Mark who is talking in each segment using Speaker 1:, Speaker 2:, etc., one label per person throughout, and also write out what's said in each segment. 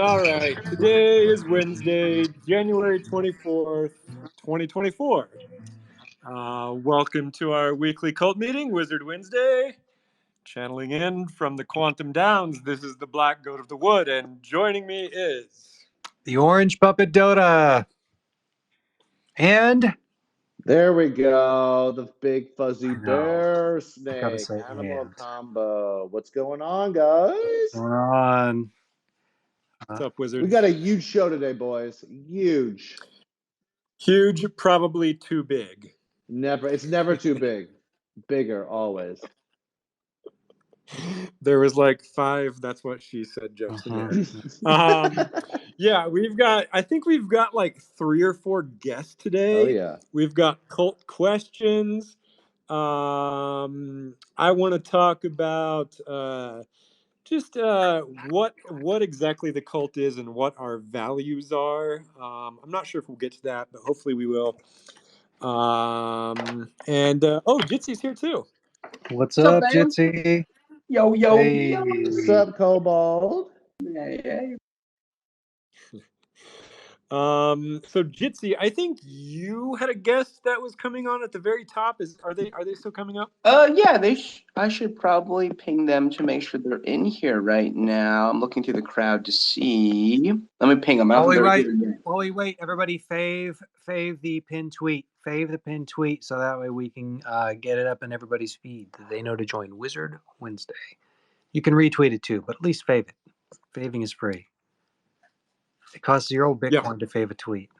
Speaker 1: right. Today is Wednesday, January 24th, 2024. Welcome to our weekly cult meeting, Wizard Wednesday. Channeling in from the Quantum Downs, this is the Black Goat of the Wood, and joining me is...
Speaker 2: the Orange Puppet Dotta. And...
Speaker 3: there we go, the big fuzzy Bearsnake
Speaker 2: say
Speaker 3: animal
Speaker 2: and.
Speaker 3: combo. What's going on, guys?
Speaker 2: What's going on?
Speaker 1: What's up, Wizard?
Speaker 3: We got a huge show today, boys. Huge.
Speaker 1: Huge, probably too big.
Speaker 3: Never. It's never too big. Bigger, always.
Speaker 1: There was like 5 that's what she said jokes in there. Yeah, I think we've got like 3 or 4 guests today.
Speaker 3: Oh yeah.
Speaker 1: We've got cult questions. I want to talk about just what exactly the cult is and what our values are. I'm not sure if we'll get to that, but hopefully we will. Jitsy's here too.
Speaker 2: What's up, Jitsy?
Speaker 4: Yo, yo,
Speaker 2: hey.
Speaker 4: yo.
Speaker 3: What's up, Kobold?
Speaker 4: Hey.
Speaker 1: So Jitsy, I think you had a guest that was coming on at the very top. Are they still coming up?
Speaker 4: Yeah, I should probably ping them to make sure they're in here right now. I'm looking through the crowd to see. Let me ping them.
Speaker 2: While we wait, everybody fave the pinned tweet. Fave the pinned tweet so that way we can get it up in everybody's feed that they know to join Wizard Wednesday. You can retweet it too, but at least fave it. Faving is free. It costs 0 Bitcoin to fave a tweet.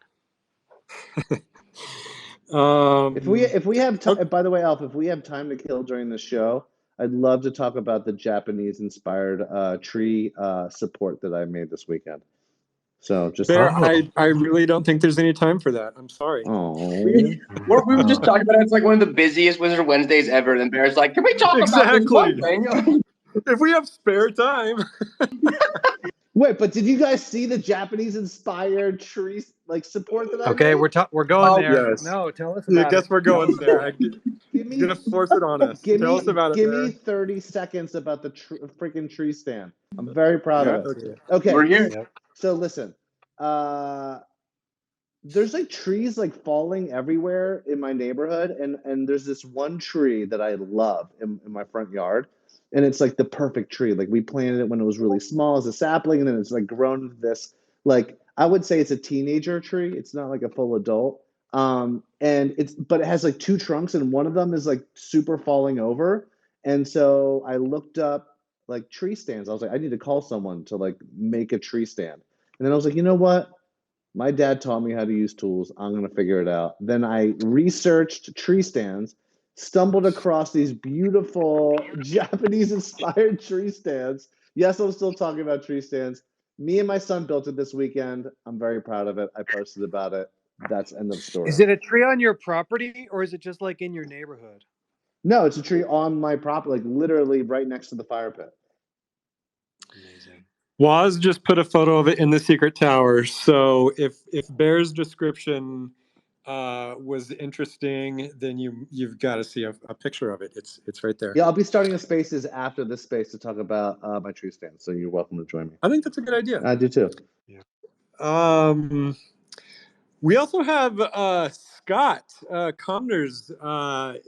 Speaker 3: If we have time, by the way, Elf, if we have time to kill during the show, I'd love to talk about the Japanese-inspired tree support that I made this weekend. So just
Speaker 1: I really don't think there's any time for that. I'm sorry.
Speaker 4: We were just talking about it. It's like one of the busiest Wizard Wednesdays ever. And Bear's like, can we talk about this one thing?
Speaker 1: If we have spare time.
Speaker 3: Wait, but did you guys see the Japanese-inspired tree support that I made?
Speaker 2: We're going there.
Speaker 1: Yes.
Speaker 2: No, tell us about it.
Speaker 1: I guess we're going there. You're gonna force it on us. Tell us about it.
Speaker 3: Give me 30 seconds about the freaking tree stand. I'm very proud of it. Okay.
Speaker 4: We're here.
Speaker 2: Yep.
Speaker 3: So listen, there's like trees falling everywhere in my neighborhood, and there's this one tree that I love in my front yard. And it's like the perfect tree. Like we planted it when it was really small as a sapling, and then it's like grown into this, I would say it's a teenager tree. It's not like a full adult. But it has like 2 trunks, and one of them is like super falling over. And so I looked up tree stands. I was like, I need to call someone to make a tree stand. And then I was like, you know what? My dad taught me how to use tools. I'm gonna figure it out. Then I researched tree stands, stumbled across these beautiful Japanese-inspired tree stands. Yes, I'm still talking about tree stands. Me and my son built it this weekend. I'm very proud of it. I posted about it. That's end of story.
Speaker 2: Is it a tree on your property, or is it just in your neighborhood?
Speaker 3: No, it's a tree on my property, literally right next to the fire pit.
Speaker 2: Amazing.
Speaker 1: Waz just put a photo of it in the secret tower. So if Bear's description was interesting, then you've got to see a picture of it. It's right there.
Speaker 3: Yeah, I'll be starting a spaces after this space to talk about my tree stand. So you're welcome to join me.
Speaker 1: I think that's a good idea.
Speaker 3: I do too.
Speaker 1: Yeah. We also have Scott Kominers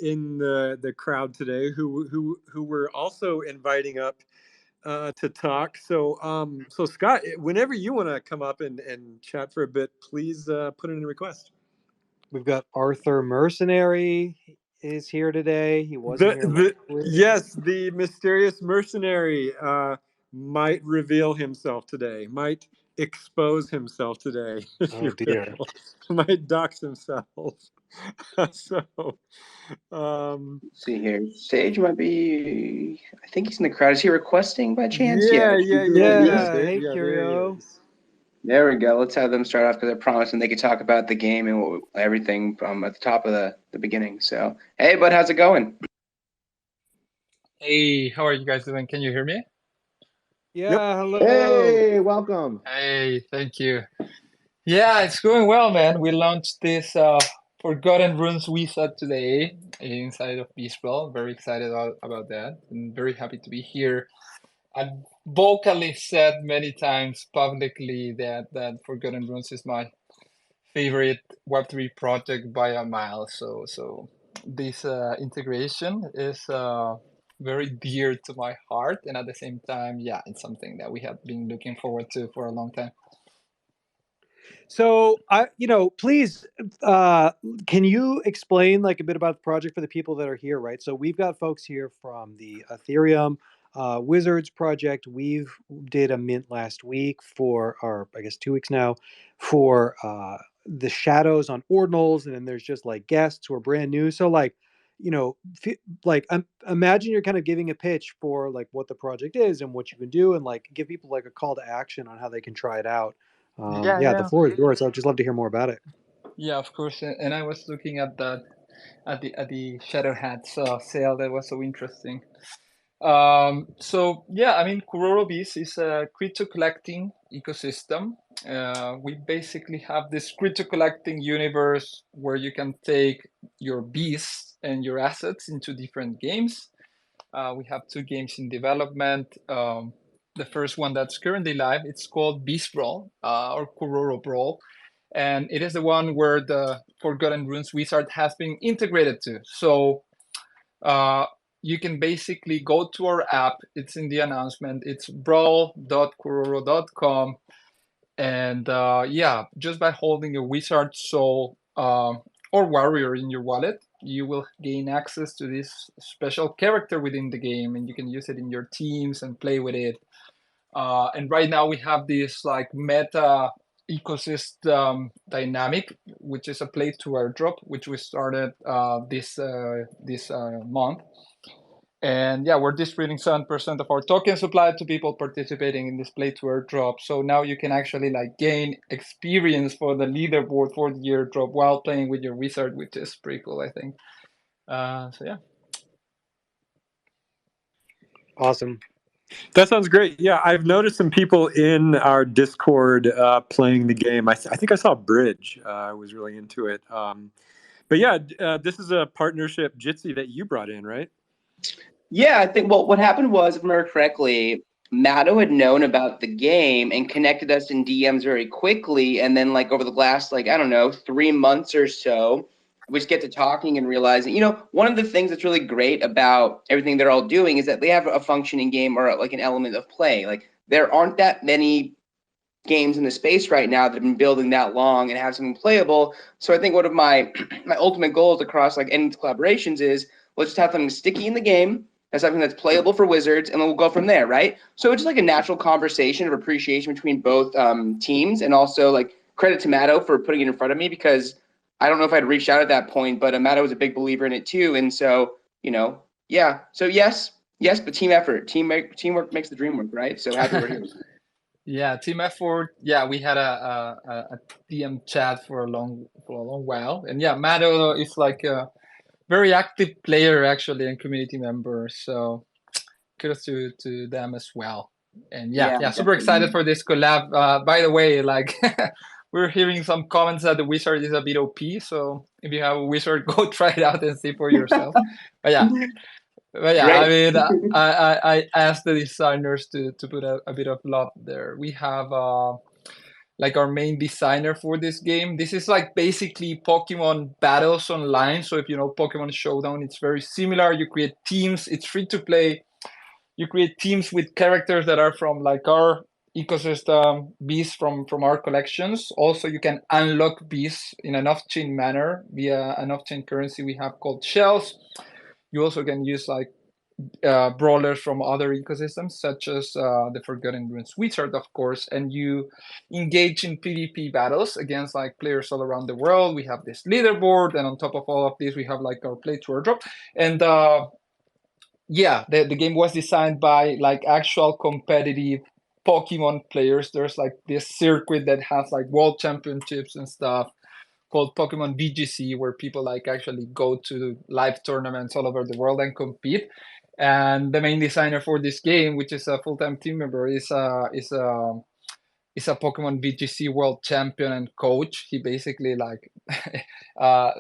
Speaker 1: in the crowd today, who we're also inviting up to talk. So Scott, whenever you want to come up and chat for a bit, please put in a request.
Speaker 2: We've got Arthur Mercenary is here today. He wasn't here.
Speaker 1: Yes, the mysterious mercenary might reveal himself today. Might expose himself today.
Speaker 2: Oh dear.
Speaker 1: Might dox himself. So
Speaker 4: see here. Sage might be. I think he's in the crowd. Is he requesting by chance?
Speaker 1: Yeah.
Speaker 2: Hey, Kururo.
Speaker 4: There we go. Let's have them start off because I promised them they could talk about the game and everything from at the top of the beginning. So, hey, bud, how's it going?
Speaker 5: Hey, how are you guys doing? Can you hear me?
Speaker 2: Yeah,
Speaker 1: yep.
Speaker 2: Hello.
Speaker 3: Hey, welcome.
Speaker 5: Hey, thank you. Yeah, it's going well, man. We launched this Forgotten Runes wizard today inside of Bearsnake. Very excited about that. I'm very happy to be here. vocally said many times publicly that Forgotten Runes is my favorite Web3 project by a mile. So this integration is very dear to my heart, and at the same time, yeah, it's something that we have been looking forward to for a long time.
Speaker 2: So, please, can you explain like a bit about the project for the people that are here, right? So we've got folks here from the Ethereum Wizards project. We've did a mint last week or I guess 2 weeks now, for the Shadows on Ordinals, and then there's just like guests who are brand new. So like, imagine you're kind of giving a pitch for like what the project is and what you can do, and like give people like a call to action on how they can try it out.
Speaker 5: Yeah.
Speaker 2: The floor is yours. I'd just love to hear more about it.
Speaker 5: Yeah, of course. And I was looking at that at the Shadow Hats sale. That was so interesting. So yeah, I mean, Kururo Bees is a crypto collecting ecosystem. We basically have this crypto collecting universe where you can take your bees and your assets into different games. We have 2 games in development. The first one that's currently live, it's called Beast Brawl or Kururo Brawl. And it is the one where the Forgotten Runes wizard has been integrated to. So you can basically go to our app. It's in the announcement. It's brawl.kururo.com. And just by holding a wizard soul or warrior in your wallet, you will gain access to this special character within the game, and you can use it in your teams and play with it. And right now we have this like meta ecosystem dynamic, which is a play to airdrop, which we started this month. And yeah, we're distributing 7% of our token supply to people participating in this play to airdrop. So now you can actually like gain experience for the leaderboard for the airdrop while playing with your wizard, which is pretty cool, I think. So yeah.
Speaker 2: Awesome.
Speaker 1: That sounds great. Yeah, I've noticed some people in our Discord playing the game. I think I saw Bridge. I was really into it. But yeah, this is a partnership, Jitsi, that you brought in, right?
Speaker 4: Yeah, I think, well, what happened was, if I remember correctly, Matto had known about the game and connected us in DMs very quickly. And then, like, over the last, like, I don't know, 3 months or so, we just get to talking and realizing, you know, one of the things that's really great about everything they're all doing is that they have a functioning game or like an element of play. Like, there aren't that many games in the space right now that have been building that long and have something playable. So I think one of my ultimate goals across like any collaborations is let's just have something sticky in the game, that's something that's playable for Wizards, and then we'll go from there, right? So it's just like a natural conversation of appreciation between both teams, and also like credit to Matto for putting it in front of me, because I don't know if I'd reached out at that point, but Matto was a big believer in it too. And so, you know, yeah. So yes, but team effort, teamwork makes the dream work, right? So happy we're here.
Speaker 5: Yeah, team effort. Yeah, we had a DM chat for a long while, and yeah, Matto is like a very active player actually and community member. So kudos to them as well. And yeah, super excited for this collab. By the way, like we're hearing some comments that the wizard is a bit OP. So if you have a wizard, go try it out and see for yourself. But yeah. Great. I mean, I asked the designers to put a bit of love there. We have like our main designer for this game. This is like basically Pokemon battles online. So if you know Pokemon Showdown, it's very similar. You create teams. It's free to play. You create teams with characters that are from like our ecosystem, bees from our collections. Also, you can unlock bees in an off-chain manner via an off-chain currency we have called shells. You also can use like brawlers from other ecosystems, such as the Forgotten Runes wizard, of course, and you engage in PvP battles against like players all around the world. We have this leaderboard, and on top of all of this, we have like our play to airdrop. And yeah, the game was designed by like actual competitive Pokemon players. There's like this circuit that has like world championships and stuff called Pokemon BGC, where people like actually go to live tournaments all over the world and compete. And the main designer for this game, which is a full-time team member, is a Pokemon BGC world champion and coach. He basically like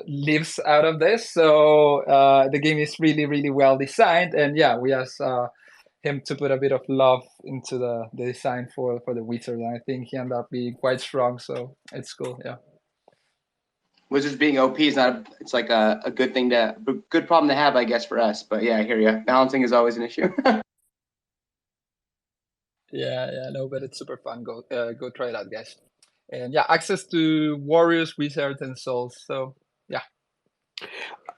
Speaker 5: lives out of this. So the game is really, really well designed. And yeah, we as him to put a bit of love into the design for the wizard, and I think he ended up being quite strong. So it's cool, yeah.
Speaker 4: Wizards being OP is not. It's like a good thing good problem to have, I guess, for us. But yeah, I hear you. Balancing is always an issue.
Speaker 5: Yeah, no, but it's super fun. Go try it out, guys. And yeah, access to warriors, wizards, and souls. So yeah.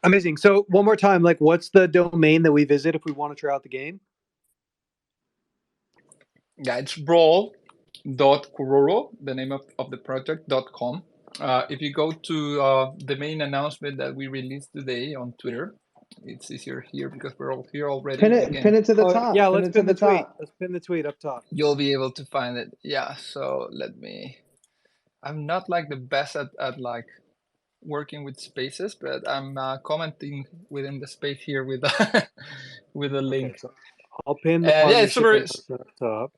Speaker 2: Amazing. So one more time, like, what's the domain that we visit if we want to try out the game?
Speaker 5: Yeah, it's brawl.kururo, the name of the project.com. If you go to the main announcement that we released today on Twitter, it's easier here because we're all here already.
Speaker 3: Pin it to the top.
Speaker 2: Yeah, let's pin the tweet.
Speaker 3: Top.
Speaker 2: Let's pin the tweet up top.
Speaker 5: You'll be able to find it. Yeah, so I'm not like the best at like working with spaces, but I'm commenting within the space here with with a link.
Speaker 2: Okay, so I'll pin the
Speaker 5: yeah, it's super
Speaker 2: up top.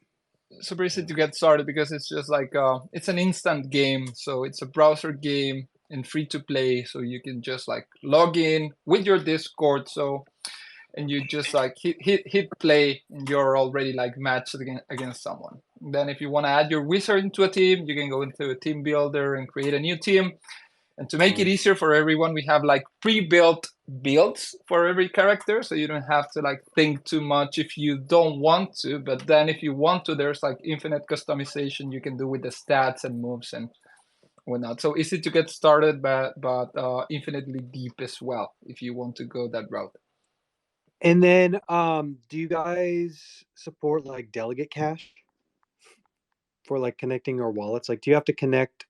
Speaker 5: Super easy to get started because it's just like it's an instant game, so it's a browser game and free to play, so you can just like log in with your Discord, and you just like hit play and you're already like matched against someone. And then if you want to add your wizard into a team, you can go into a team builder and create a new team. And to make it easier for everyone, we have like pre-built builds for every character, so you don't have to like think too much if you don't want to. But then if you want to, there's like infinite customization you can do with the stats and moves and whatnot. So easy to get started, but infinitely deep as well if you want to go that route.
Speaker 2: And then, do you guys support like delegate cache for like connecting your wallets? Like, do you have to connect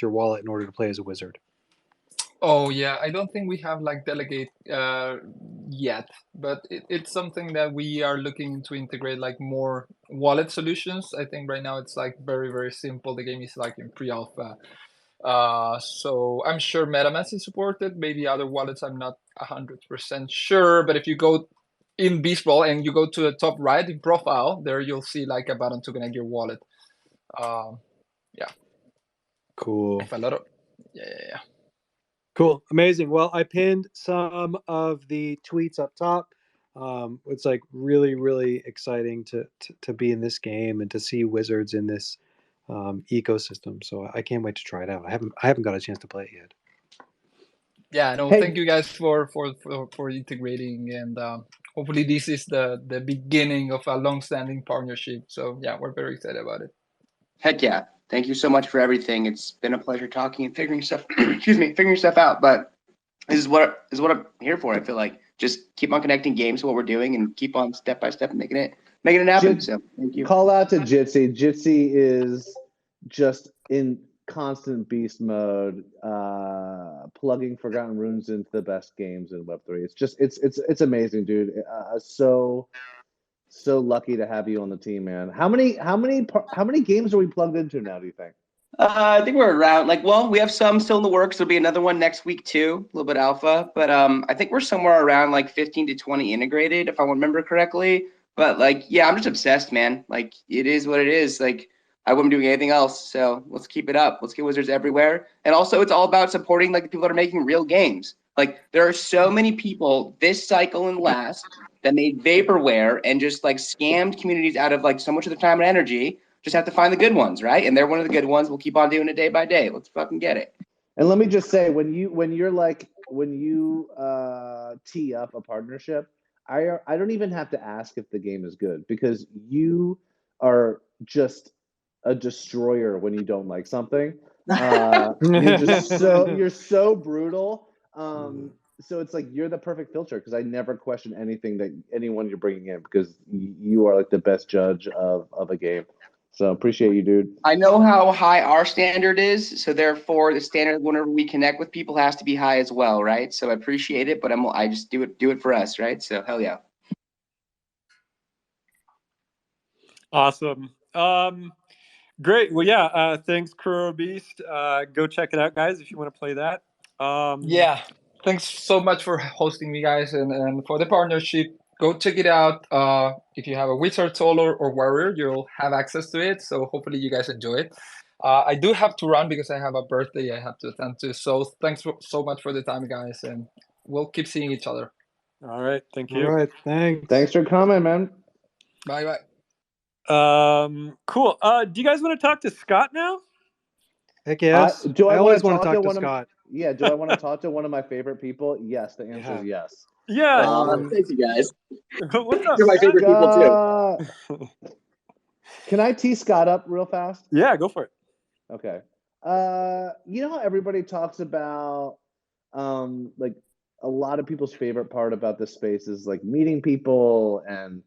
Speaker 2: your wallet in order to play as a wizard?
Speaker 5: Oh yeah, I don't think we have like delegate yet, but it's something that we are looking to integrate like more wallet solutions. I think right now it's like very, very simple. The game is like in pre-alpha. So I'm sure MetaMask is supported, maybe other wallets, I'm not 100% sure, but if you go in Baseball and you go to the top right in profile, there you'll see like a button to connect your wallet. Yeah.
Speaker 2: Cool.
Speaker 5: If a lot of, yeah.
Speaker 2: Cool. Amazing. Well, I pinned some of the tweets up top. It's like really, really exciting to be in this game and to see wizards in this ecosystem. So I can't wait to try it out. I haven't got a chance to play it yet.
Speaker 5: Yeah, no,
Speaker 3: Hey.
Speaker 5: thank you guys for integrating, and hopefully this is the beginning of a long-standing partnership. So yeah, we're very excited about it.
Speaker 4: Heck yeah. Thank you so much for everything. It's been a pleasure talking and figuring stuff figuring stuff out. But this is what I'm here for. I feel like just keep on connecting games to what we're doing and keep on step by step making it happen. So thank you.
Speaker 3: Call out to Jitsi. Jitsi is just in constant beast mode, plugging Forgotten Runes into the best games in Web3. It's just it's amazing, dude. So lucky to have you on the team, man. How many games are we plugged into now, do you think?
Speaker 4: I think we're around we have some still in the works. There'll be another one next week too, a little bit alpha, but I think we're somewhere around like 15 to 20 integrated, if I remember correctly. But like, yeah, I'm just obsessed, man. Like, it is what it is. Like, I wouldn't be doing anything else. So let's keep it up. Let's get wizards everywhere. And also, it's all about supporting like the people that are making real games. Like, there are so many people this cycle and last that made vaporware and just like scammed communities out of like so much of their time and energy. Just have to find the good ones, right? And they're one of the good ones. We'll keep on doing it day by day. Let's fucking get it.
Speaker 3: And let me just say, when you tee up a partnership, I don't even have to ask if the game is good, because you are just a destroyer when you don't like something. You're so brutal. So it's like you're the perfect filter, because I never question anything that anyone you're bringing in, because you are like the best judge of a game. So appreciate you, dude.
Speaker 4: I know how high our standard is, so therefore the standard whenever we connect with people has to be high as well, right? So I appreciate it, but I just do it for us, right? So hell yeah.
Speaker 1: Awesome. Great. Well, yeah. Thanks, Kururo Beast. Go check it out, guys, if you want to play that.
Speaker 5: Yeah. Thanks so much for hosting me, guys, and for the partnership. Go check it out. If you have a wizard, soul, or warrior, you'll have access to it. So hopefully you guys enjoy it. I do have to run because I have a birthday I have to attend to. So thanks so much for the time, guys, and we'll keep seeing each other.
Speaker 1: All right. Thank you.
Speaker 2: All right. Thanks.
Speaker 3: Thanks for coming, man.
Speaker 5: Bye.
Speaker 1: Cool. Do you guys want to talk to Scott now?
Speaker 2: Heck yes.
Speaker 3: Do I
Speaker 2: always
Speaker 3: want
Speaker 2: want to talk to
Speaker 3: one
Speaker 2: Scott.
Speaker 3: Yeah, do I want to talk to one of my favorite people? Yes, the answer is yes.
Speaker 1: Yeah.
Speaker 6: Thank you guys.
Speaker 1: What's up,
Speaker 6: You're my
Speaker 1: Scott?
Speaker 6: favorite people too.
Speaker 3: Can I tee Scott up real fast?
Speaker 1: Yeah, go for it.
Speaker 3: Okay. You know how everybody talks about like a lot of people's favorite part about this space is like meeting people and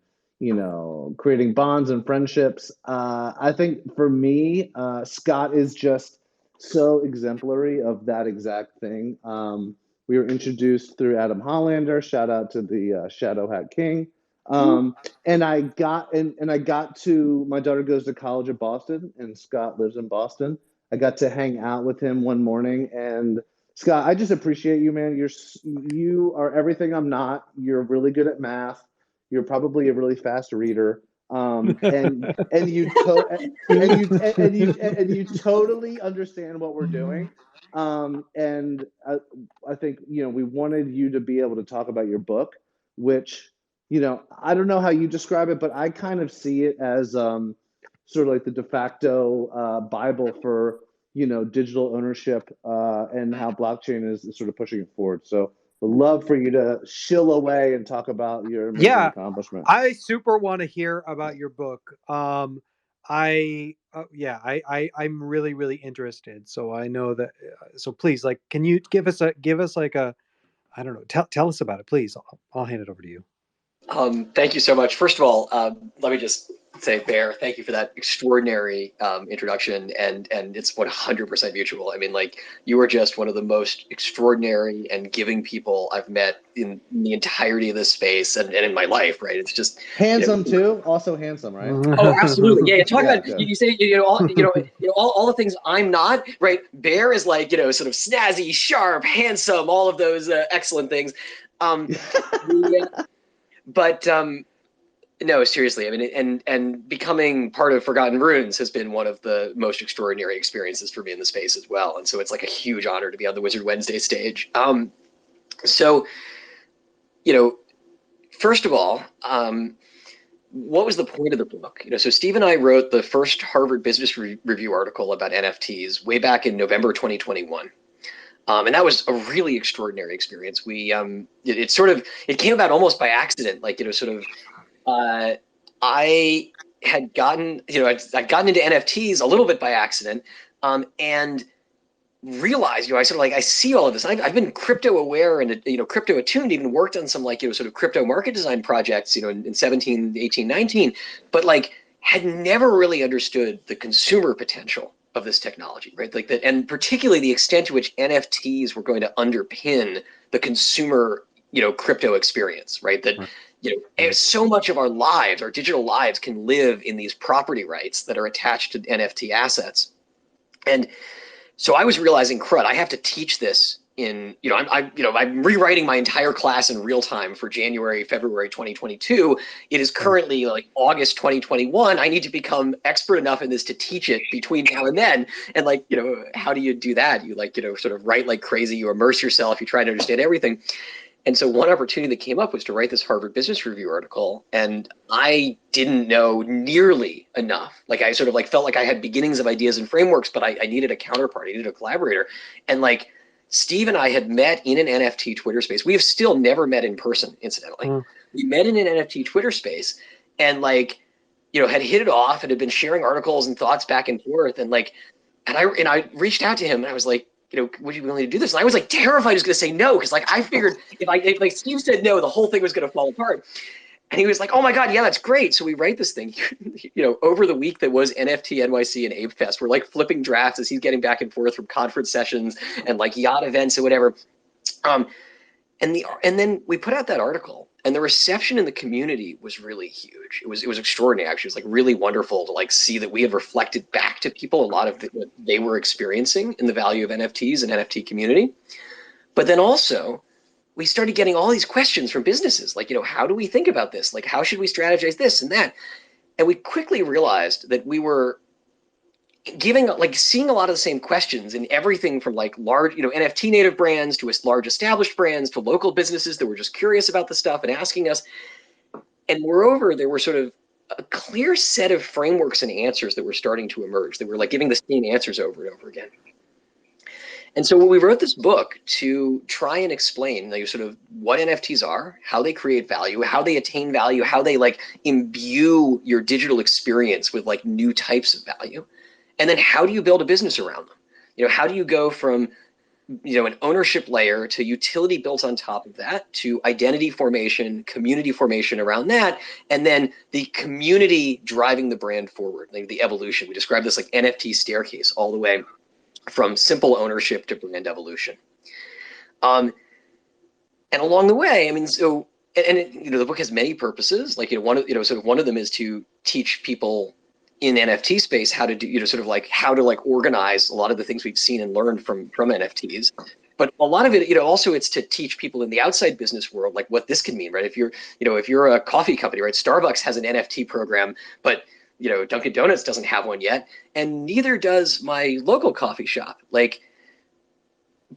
Speaker 3: creating bonds and friendships. I think for me, Scott is just so exemplary of that exact thing. We were introduced through Adam Hollander. Shout out to the Shadow Hat King. And I got to, my daughter goes to college in Boston, and Scott lives in Boston. I got to hang out with him one morning, and Scott, I just appreciate you, man. You are everything I'm not. You're really good at math. You're probably a really fast reader. And you totally understand what we're doing. And I think we wanted you to be able to talk about your book, which I don't know how you describe it, but I kind of see it as sort of like the de facto Bible for digital ownership and how blockchain is sort of pushing it forward. So would love for you to shill away and talk about your amazing accomplishment.
Speaker 2: I super want to hear about your book. I'm really, really interested. So I know that. So please, like, can you give us like a, I don't know, tell us about it, please. I'll hand it over to you.
Speaker 6: Thank you so much. First of all, let me just say, Bear, thank you for that extraordinary introduction, and it's 100% mutual. I mean, like, you are just one of the most extraordinary and giving people I've met in the entirety of this space and in my life, right? It's just
Speaker 3: handsome too, also handsome, right?
Speaker 6: Oh, absolutely, yeah. Talk about you say all the things I'm not, right? Bear is like sort of snazzy, sharp, handsome, all of those excellent things. But no, seriously, I mean, and becoming part of Forgotten Runes has been one of the most extraordinary experiences for me in the space as well. And so it's like a huge honor to be on the Wizard Wednesday stage. So, first of all, what was the point of the book? So Steve and I wrote the first Harvard Business Review article about NFTs way back in November 2021. And that was a really extraordinary experience. We it came about almost by accident, like I had gotten I'd gotten into NFTs a little bit by accident, and realized I see all of this. I've been crypto aware and crypto attuned, even worked on some sort of crypto market design projects in 17, 18, 19, but had never really understood the consumer potential of this technology, right? Like that, and particularly the extent to which NFTs were going to underpin the consumer, crypto experience, right? That, so much of our lives, our digital lives, can live in these property rights that are attached to NFT assets. And so I was realizing, crud, I have to teach this in, I'm rewriting my entire class in real time for January, February 2022. It is currently August 2021. I need to become expert enough in this to teach it between now and then. And how do you do that? You sort of write like crazy, you immerse yourself, you try to understand everything. And so one opportunity that came up was to write this Harvard Business Review article. And I didn't know nearly enough. I sort of felt like I had beginnings of ideas and frameworks, but I needed a counterpart, I needed a collaborator. And Steve and I had met in an NFT Twitter space. We have still never met in person, incidentally. We met in an NFT Twitter space and had hit it off and had been sharing articles and thoughts back and forth. And I reached out to him and I was like, would you be willing to do this? And I was terrified he was going to say no, because I figured if Steve said no, the whole thing was going to fall apart. And he was like, oh my God, yeah, that's great. So we write this thing, over the week that was NFT NYC and Ape Fest. We're flipping drafts as he's getting back and forth from conference sessions and yacht events and whatever. And then we put out that article, and the reception in the community was really huge. It was extraordinary, actually. It was really wonderful to see that we had reflected back to people a lot of what they were experiencing in the value of NFTs and NFT community. But then also, we started getting all these questions from businesses, how do we think about this? How should we strategize this and that? And we quickly realized that we were seeing a lot of the same questions in everything from large, NFT native brands to large established brands to local businesses that were just curious about the stuff and asking us. And moreover, there were sort of a clear set of frameworks and answers that were starting to emerge, that were like giving the same answers over and over again. And so we wrote this book to try and explain like, sort of what NFTs are, how they create value, how they attain value, how they like imbue your digital experience with like new types of value. And then how do you build a business around them? You know, how do you go from, you know, an ownership layer to utility built on top of that, to identity formation, community formation around that, and then the community driving the brand forward, like the evolution. We describe this like NFT staircase all the way from simple ownership to brand evolution. And along the way, I mean, so, and it, you know, the book has many purposes. Like, you know, one of them is to teach people in NFT space how to do, you know, sort of like how to like organize a lot of the things we've seen and learned from NFTs. But a lot of it, you know, also it's to teach people in the outside business world, like what this can mean, right? If you're, you know, if you're a coffee company, right? Starbucks has an NFT program, but you know, Dunkin' Donuts doesn't have one yet, and neither does my local coffee shop. Like,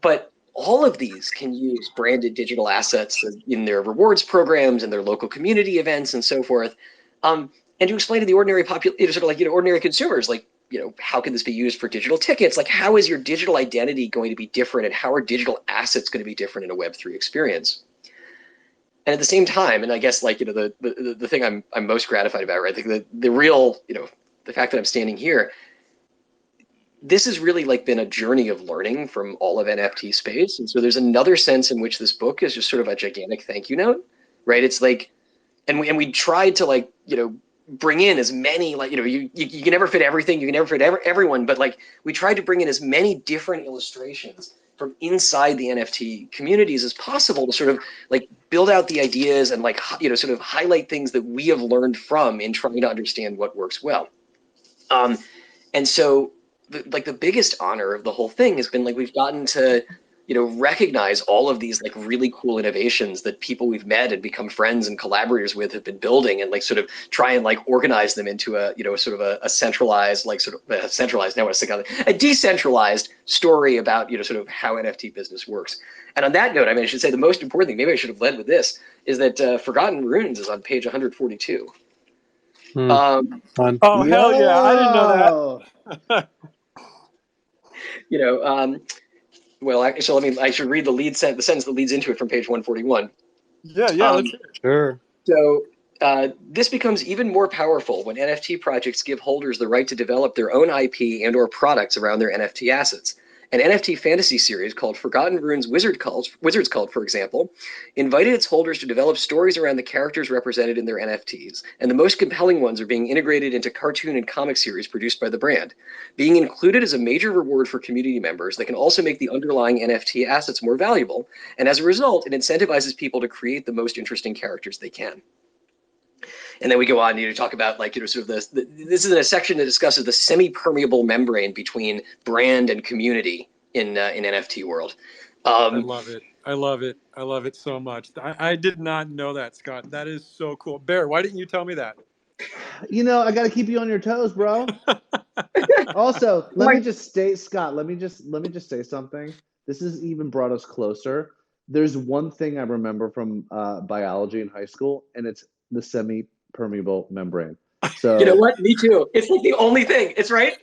Speaker 6: but all of these can use branded digital assets in their rewards programs and their local community events and so forth. And to explain to the ordinary sort of like, you know, ordinary consumers, like, you know, how can this be used for digital tickets? Like, how is your digital identity going to be different, and how are digital assets going to be different in a Web3 experience? And at the same time, and I guess like, you know, the thing I'm most gratified about, right? The real, you know, the fact that I'm standing here, this has really like been a journey of learning from all of NFT space. And so there's another sense in which this book is just sort of a gigantic thank you note, right? It's like, and we tried to like, you know, bring in as many, like, you know, you can never fit everything, you can never fit everyone, but like we tried to bring in as many different illustrations from inside the NFT communities as possible to sort of like build out the ideas and like, you know, sort of highlight things that we have learned from in trying to understand what works well. And so like the biggest honor of the whole thing has been like, we've gotten to, you know, recognize all of these like really cool innovations that people we've met and become friends and collaborators with have been building, and like sort of try and like organize them into a, you know, sort of a centralized, like sort of centralized, now I want to stick out a decentralized story about, you know, sort of how NFT business works. And on that note, I mean, I should say the most important thing, maybe I should have led with this, is that Forgotten Runes is on page 142.
Speaker 1: Oh, hell yeah. I didn't know that.
Speaker 6: You know, well, actually, I should read the sentence that leads into it from page 141.
Speaker 1: Yeah, let's hear it.
Speaker 2: Sure.
Speaker 6: So this becomes even more powerful when NFT projects give holders the right to develop their own IP and or products around their NFT assets. An NFT fantasy series called Forgotten Runes Wizard's Cult, for example, invited its holders to develop stories around the characters represented in their NFTs, and the most compelling ones are being integrated into cartoon and comic series produced by the brand. Being included is a major reward for community members that can also make the underlying NFT assets more valuable, and as a result, it incentivizes people to create the most interesting characters they can. And then we go on to talk about, like, you know, sort of this is in a section that discusses the semi-permeable membrane between brand and community in NFT world.
Speaker 1: I love it. I love it. I love it so much. I did not know that, Scott. That is so cool. Bear, why didn't you tell me that?
Speaker 3: You know, I got to keep you on your toes, bro. Also, let me just say, Scott, let me just say something. This has even brought us closer. There's one thing I remember from biology in high school, and it's the semi-permeable membrane. So
Speaker 6: you know what? Me too. It's like the only thing. It's right.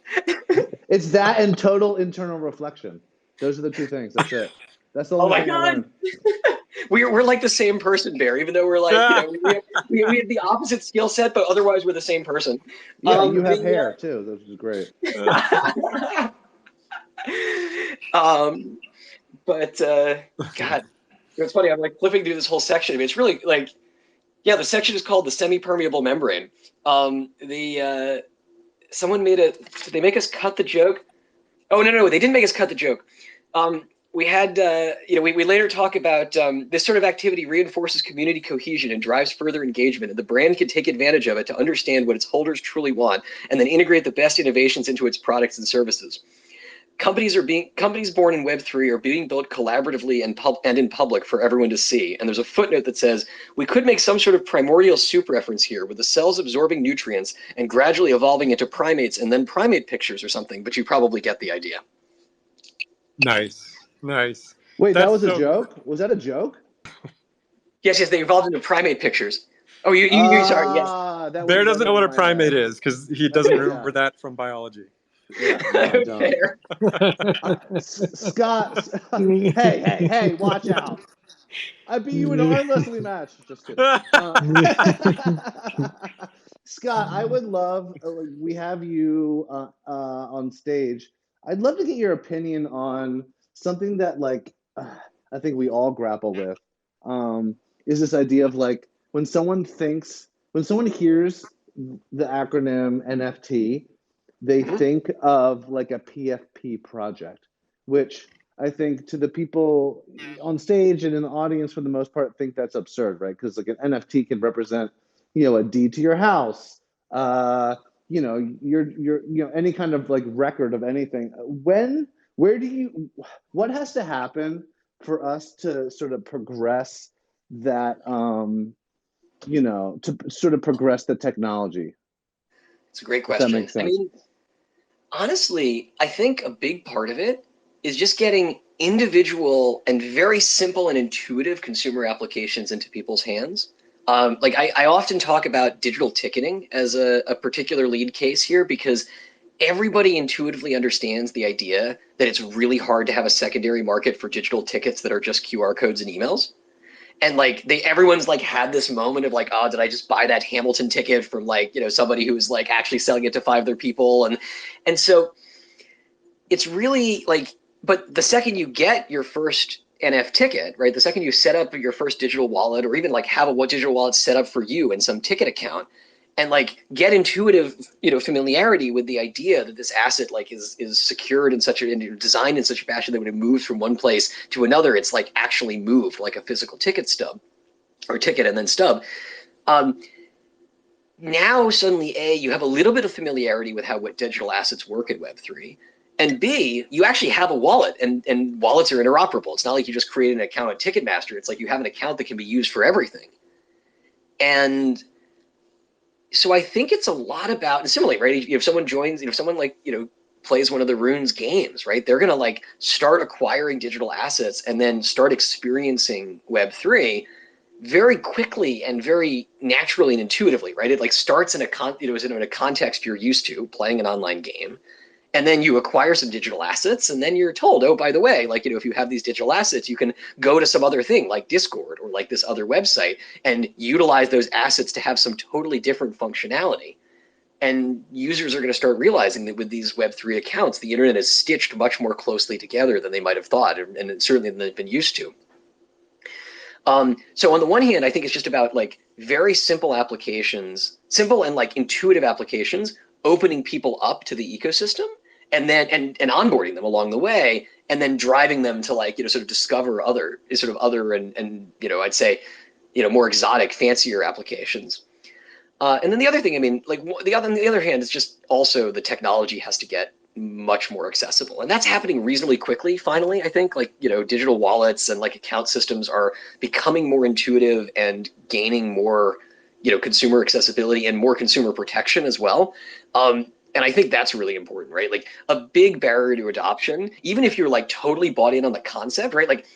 Speaker 3: It's that and total internal reflection. Those are the two things. That's it. That's the only thing I learned.
Speaker 6: We're like the same person, Bear, even though we're like, you know, we have the opposite skill set, but otherwise we're the same person.
Speaker 3: Yeah, you have hair too, which is great.
Speaker 6: But God, it's funny. I'm like flipping through this whole section. I mean, it's really like, yeah, the section is called the semi-permeable membrane. Someone did they make us cut the joke? Oh, no, they didn't make us cut the joke. We had, you know, we later talk about this sort of activity reinforces community cohesion and drives further engagement, and the brand can take advantage of it to understand what its holders truly want and then integrate the best innovations into its products and services. Companies born in Web3 are being built collaboratively and in public for everyone to see. And there's a footnote that says, we could make some sort of primordial soup reference here with the cells absorbing nutrients and gradually evolving into primates and then primate pictures or something, but you probably get the idea.
Speaker 1: Nice.
Speaker 3: Wait, that was a joke? Was that a joke?
Speaker 6: Yes, they evolved into primate pictures. Oh, you sorry, yes.
Speaker 3: that
Speaker 1: Bear
Speaker 3: was
Speaker 1: doesn't know what a
Speaker 3: in my
Speaker 1: primate
Speaker 3: head.
Speaker 1: is because he doesn't
Speaker 3: Yeah.
Speaker 1: remember that from biology.
Speaker 3: Yeah, no, I don't.
Speaker 4: Fair.
Speaker 3: Scott, hey, watch out. I beat you in an arm wrestling match. Just kidding. Scott, I would love, we have you on stage. I'd love to get your opinion on something that, like, I think we all grapple with, is this idea of, like, when someone hears the acronym NFT, they think of, like, a PFP project, which I think to the people on stage and in the audience, for the most part, think that's absurd, right? Because, like, an NFT can represent, a deed to your house, any kind of, like, record of anything. What has to happen for us to sort of progress that, to sort of progress the technology?
Speaker 6: It's a great
Speaker 3: If that
Speaker 6: question.
Speaker 3: makes sense.
Speaker 6: I mean, honestly, I think a big part of it is just getting individual and very simple and intuitive consumer applications into people's hands. Like I often talk about digital ticketing as a particular lead case here, because everybody intuitively understands the idea that it's really hard to have a secondary market for digital tickets that are just QR codes and emails. And like everyone's like had this moment of like, oh, did I just buy that Hamilton ticket from like, somebody who's like actually selling it to 5 other people? And so it's really like, but the second you get your first NF ticket, right? The second you set up your first digital wallet, or even like have a digital wallet set up for you in some ticket account, and like get intuitive, familiarity with the idea that this asset like is secured in such a, designed in such a fashion that when it moves from one place to another, it's like actually moved like a physical ticket stub, or ticket and then stub. Now suddenly, A, you have a little bit of familiarity with what digital assets work in Web3. And B, you actually have a wallet, and wallets are interoperable. It's not like you just create an account at Ticketmaster. It's like you have an account that can be used for everything. And so I think it's a lot about, and similarly, right? If someone joins, if someone like, plays one of the Rune's games, right? They're going to like start acquiring digital assets and then start experiencing Web3 very quickly and very naturally and intuitively, right? It like starts in a context you're used to, playing an online game. And then you acquire some digital assets, and then you're told, oh, by the way, like, if you have these digital assets, you can go to some other thing like Discord or like this other website and utilize those assets to have some totally different functionality. And users are going to start realizing that with these Web3 accounts, the internet is stitched much more closely together than they might have thought, and certainly than they've been used to. So on the one hand, I think it's just about like very simple applications, simple and like intuitive applications, opening people up to the ecosystem, and then and onboarding them along the way, and then driving them to like sort of discover other and I'd say more exotic, fancier applications. And then the other thing, I mean, like on the other hand, is just also the technology has to get much more accessible, and that's happening reasonably quickly. Finally, I think like digital wallets and like account systems are becoming more intuitive and gaining more consumer accessibility and more consumer protection as well. And I think that's really important, right? Like a big barrier to adoption, even if you're like totally bought in on the concept, right? Like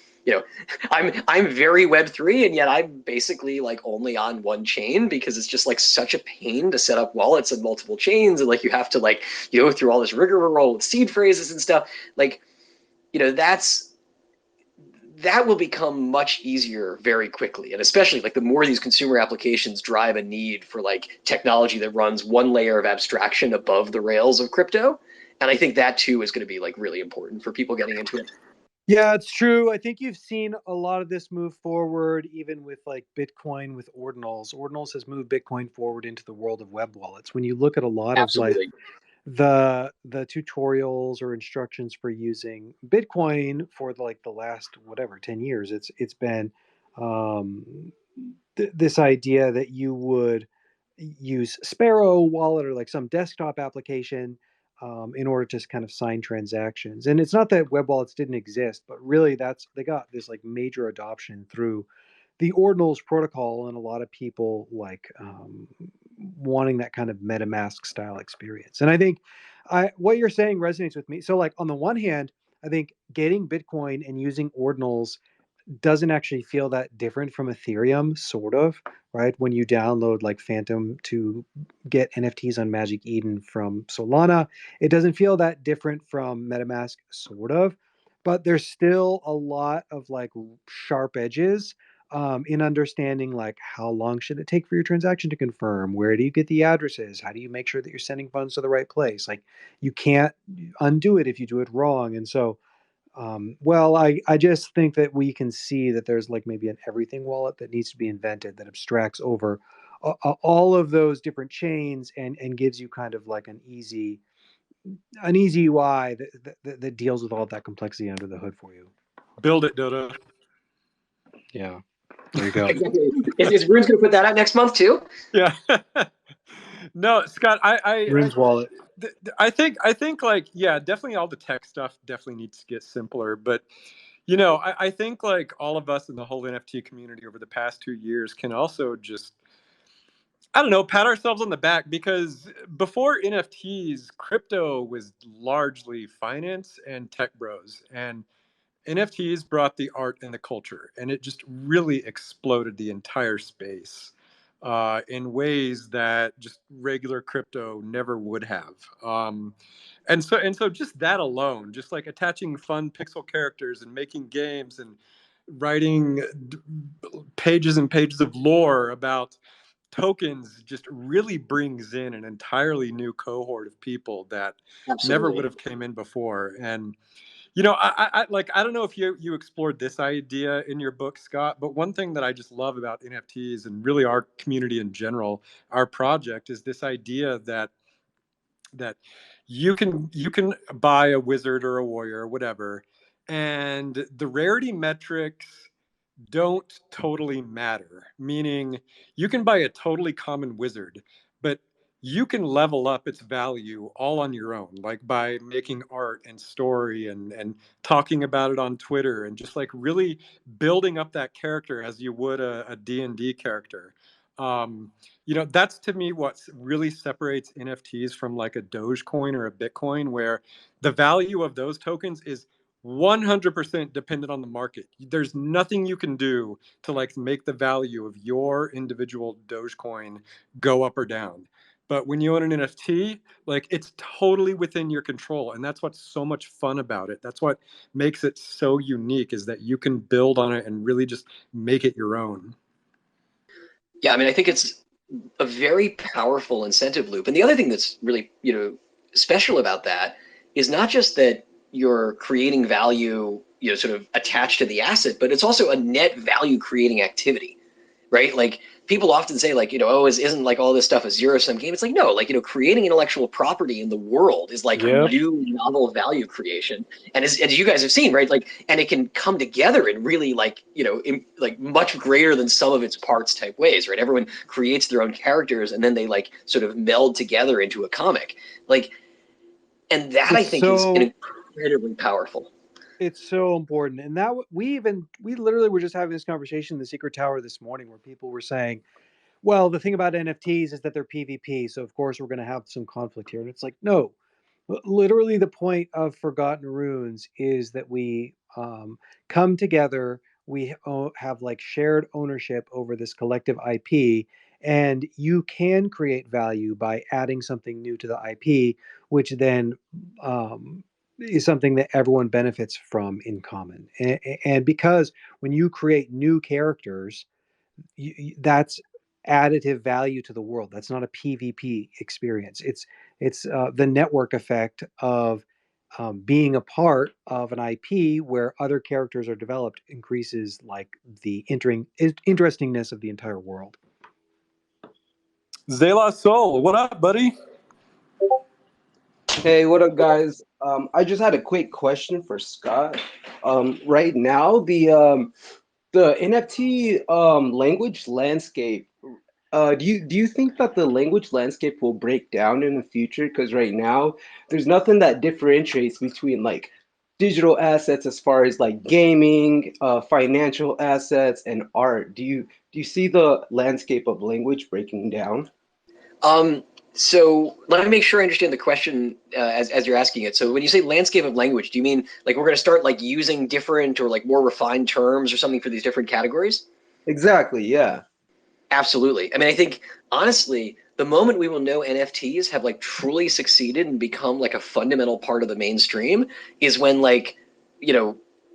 Speaker 6: I'm very Web3, and yet I'm basically like only on one chain because it's just like such a pain to set up wallets on multiple chains, and like you have to like go through all this rigmarole with seed phrases and stuff. Like that will become much easier very quickly, and especially like the more these consumer applications drive a need for like technology that runs one layer of abstraction above the rails of crypto, and I think that too is going to be like really important for people getting into it.
Speaker 2: Yeah, it's true. I think you've seen a lot of this move forward, even with like Bitcoin with Ordinals. Ordinals has moved Bitcoin forward into the world of web wallets. When you look at a lot
Speaker 6: Absolutely.
Speaker 2: of like the tutorials or instructions for using Bitcoin for the last 10 years, it's been this idea that you would use Sparrow wallet or like some desktop application in order to kind of sign transactions. And it's not that web wallets didn't exist, but really they got this like major adoption through the Ordinals protocol, and a lot of people like wanting that kind of MetaMask style experience. And I think what you're saying resonates with me. So like on the one hand, I think getting Bitcoin and using Ordinals doesn't actually feel that different from Ethereum, sort of, right? When you download like Phantom to get NFTs on Magic Eden from Solana, it doesn't feel that different from MetaMask, sort of, but there's still a lot of like sharp edges in understanding like how long should it take for your transaction to confirm, where do you get the addresses, how do you make sure that you're sending funds to the right place, like you can't undo it if you do it wrong. And so well, I just think that we can see that there's like maybe an everything wallet that needs to be invented that abstracts over all of those different chains and gives you kind of like an easy UI that deals with all that complexity under the hood for you.
Speaker 1: Build it, Dotta.
Speaker 2: Yeah, there you go.
Speaker 6: Exactly. Is Rune's going to put that out next month too?
Speaker 1: Yeah. No, Scott,
Speaker 2: Rune's wallet.
Speaker 1: I think like, yeah, definitely all the tech stuff definitely needs to get simpler. But, you know, I think like all of us in the whole NFT community over the past 2 years can also just, I don't know, pat ourselves on the back, because before NFTs, crypto was largely finance and tech bros. And NFTs brought the art and the culture, and it just really exploded the entire space in ways that just regular crypto never would have. And so just that alone, just like attaching fun pixel characters and making games and writing pages and pages of lore about tokens, just really brings in an entirely new cohort of people that never would
Speaker 6: Absolutely.
Speaker 1: have came in before. And you know, I don't know if you explored this idea in your book, Scott, but one thing that I just love about NFTs and really our community in general, our project, is this idea that you can buy a wizard or a warrior or whatever, and the rarity metrics don't totally matter. Meaning, you can buy a totally common wizard, but you can level up its value all on your own, like by making art and story and talking about it on Twitter and just like really building up that character as you would a D&D character. Um, you know, that's to me what really separates NFTs from like a Dogecoin or a Bitcoin, where the value of those tokens is 100% dependent on the market. There's nothing you can do to like make the value of your individual Dogecoin go up or down. But when you own an NFT, like it's totally within your control. And that's what's so much fun about it. That's what makes it so unique, is that you can build on it and really just make it your own.
Speaker 6: Yeah, I mean, I think it's a very powerful incentive loop. And the other thing that's really, special about that is not just that you're creating value, sort of attached to the asset, but it's also a net value creating activity, right? Like people often say like, oh, isn't like all this stuff a zero-sum game? It's like, no, like, creating intellectual property in the world is like new novel value creation. And as you guys have seen, right? Like, and it can come together in really like, like much greater than sum of its parts type ways, right? Everyone creates their own characters and then they like sort of meld together into a comic. Like, and that I think is incredibly powerful.
Speaker 2: It's so important. And that we literally were just having this conversation in the Secret Tower this morning where people were saying, well, the thing about NFTs is that they're PvP, so of course we're going to have some conflict here. And it's like, no, literally the point of Forgotten Runes is that we come together, we have like shared ownership over this collective IP, and you can create value by adding something new to the IP, which then is something that everyone benefits from in common. And because when you create new characters, that's additive value to the world. That's not a PvP experience. It's the network effect of being a part of an IP where other characters are developed increases like the interestingness of the entire world.
Speaker 1: Zela Soul, what up, buddy?
Speaker 7: Hey, what up, guys? I just had a quick question for Scott. Right now, the NFT language landscape. Do you think that the language landscape will break down in the future? Because right now, there's nothing that differentiates between like digital assets as far as like gaming, financial assets, and art. Do you see the landscape of language breaking down?
Speaker 6: So let me make sure I understand the question as you're asking it. So when you say landscape of language, do you mean like we're going to start like using different or like more refined terms or something for these different categories?
Speaker 7: Exactly, yeah.
Speaker 6: Absolutely. I mean, I think honestly, the moment we will know NFTs have like truly succeeded and become like a fundamental part of the mainstream is when like,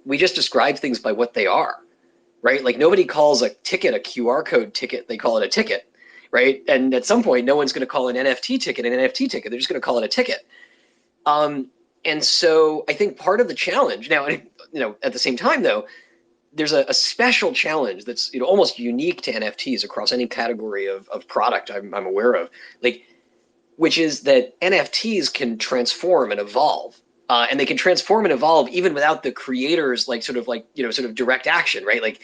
Speaker 6: we just describe things by what they are, right? Like nobody calls a ticket a QR code ticket, they call it a ticket. Right. And at some point, no one's going to call an NFT ticket an NFT ticket. They're just going to call it a ticket. And so I think part of the challenge now, at the same time, though, there's a special challenge that's almost unique to NFTs across any category of product I'm aware of, like, which is that NFTs can transform and evolve. And they can transform and evolve even without the creators like sort of direct action, right? Like,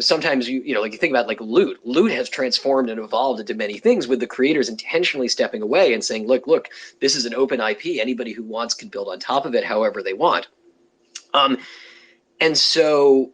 Speaker 6: sometimes like you think about like loot. Loot has transformed and evolved into many things with the creators intentionally stepping away and saying, look, this is an open IP. Anybody who wants can build on top of it however they want. And so,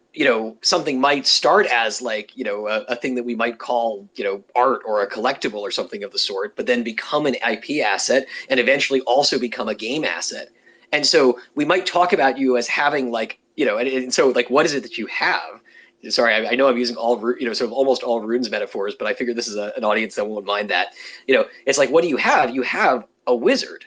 Speaker 6: something might start as like, a thing that we might call, art or a collectible or something of the sort, but then become an IP asset and eventually also become a game asset. And so we might talk about you as having like, and so like, what is it that you have? Sorry, I know I'm using all, sort of almost all Rune's metaphors, but I figure this is an audience that won't mind that. It's like, what do you have? You have a wizard,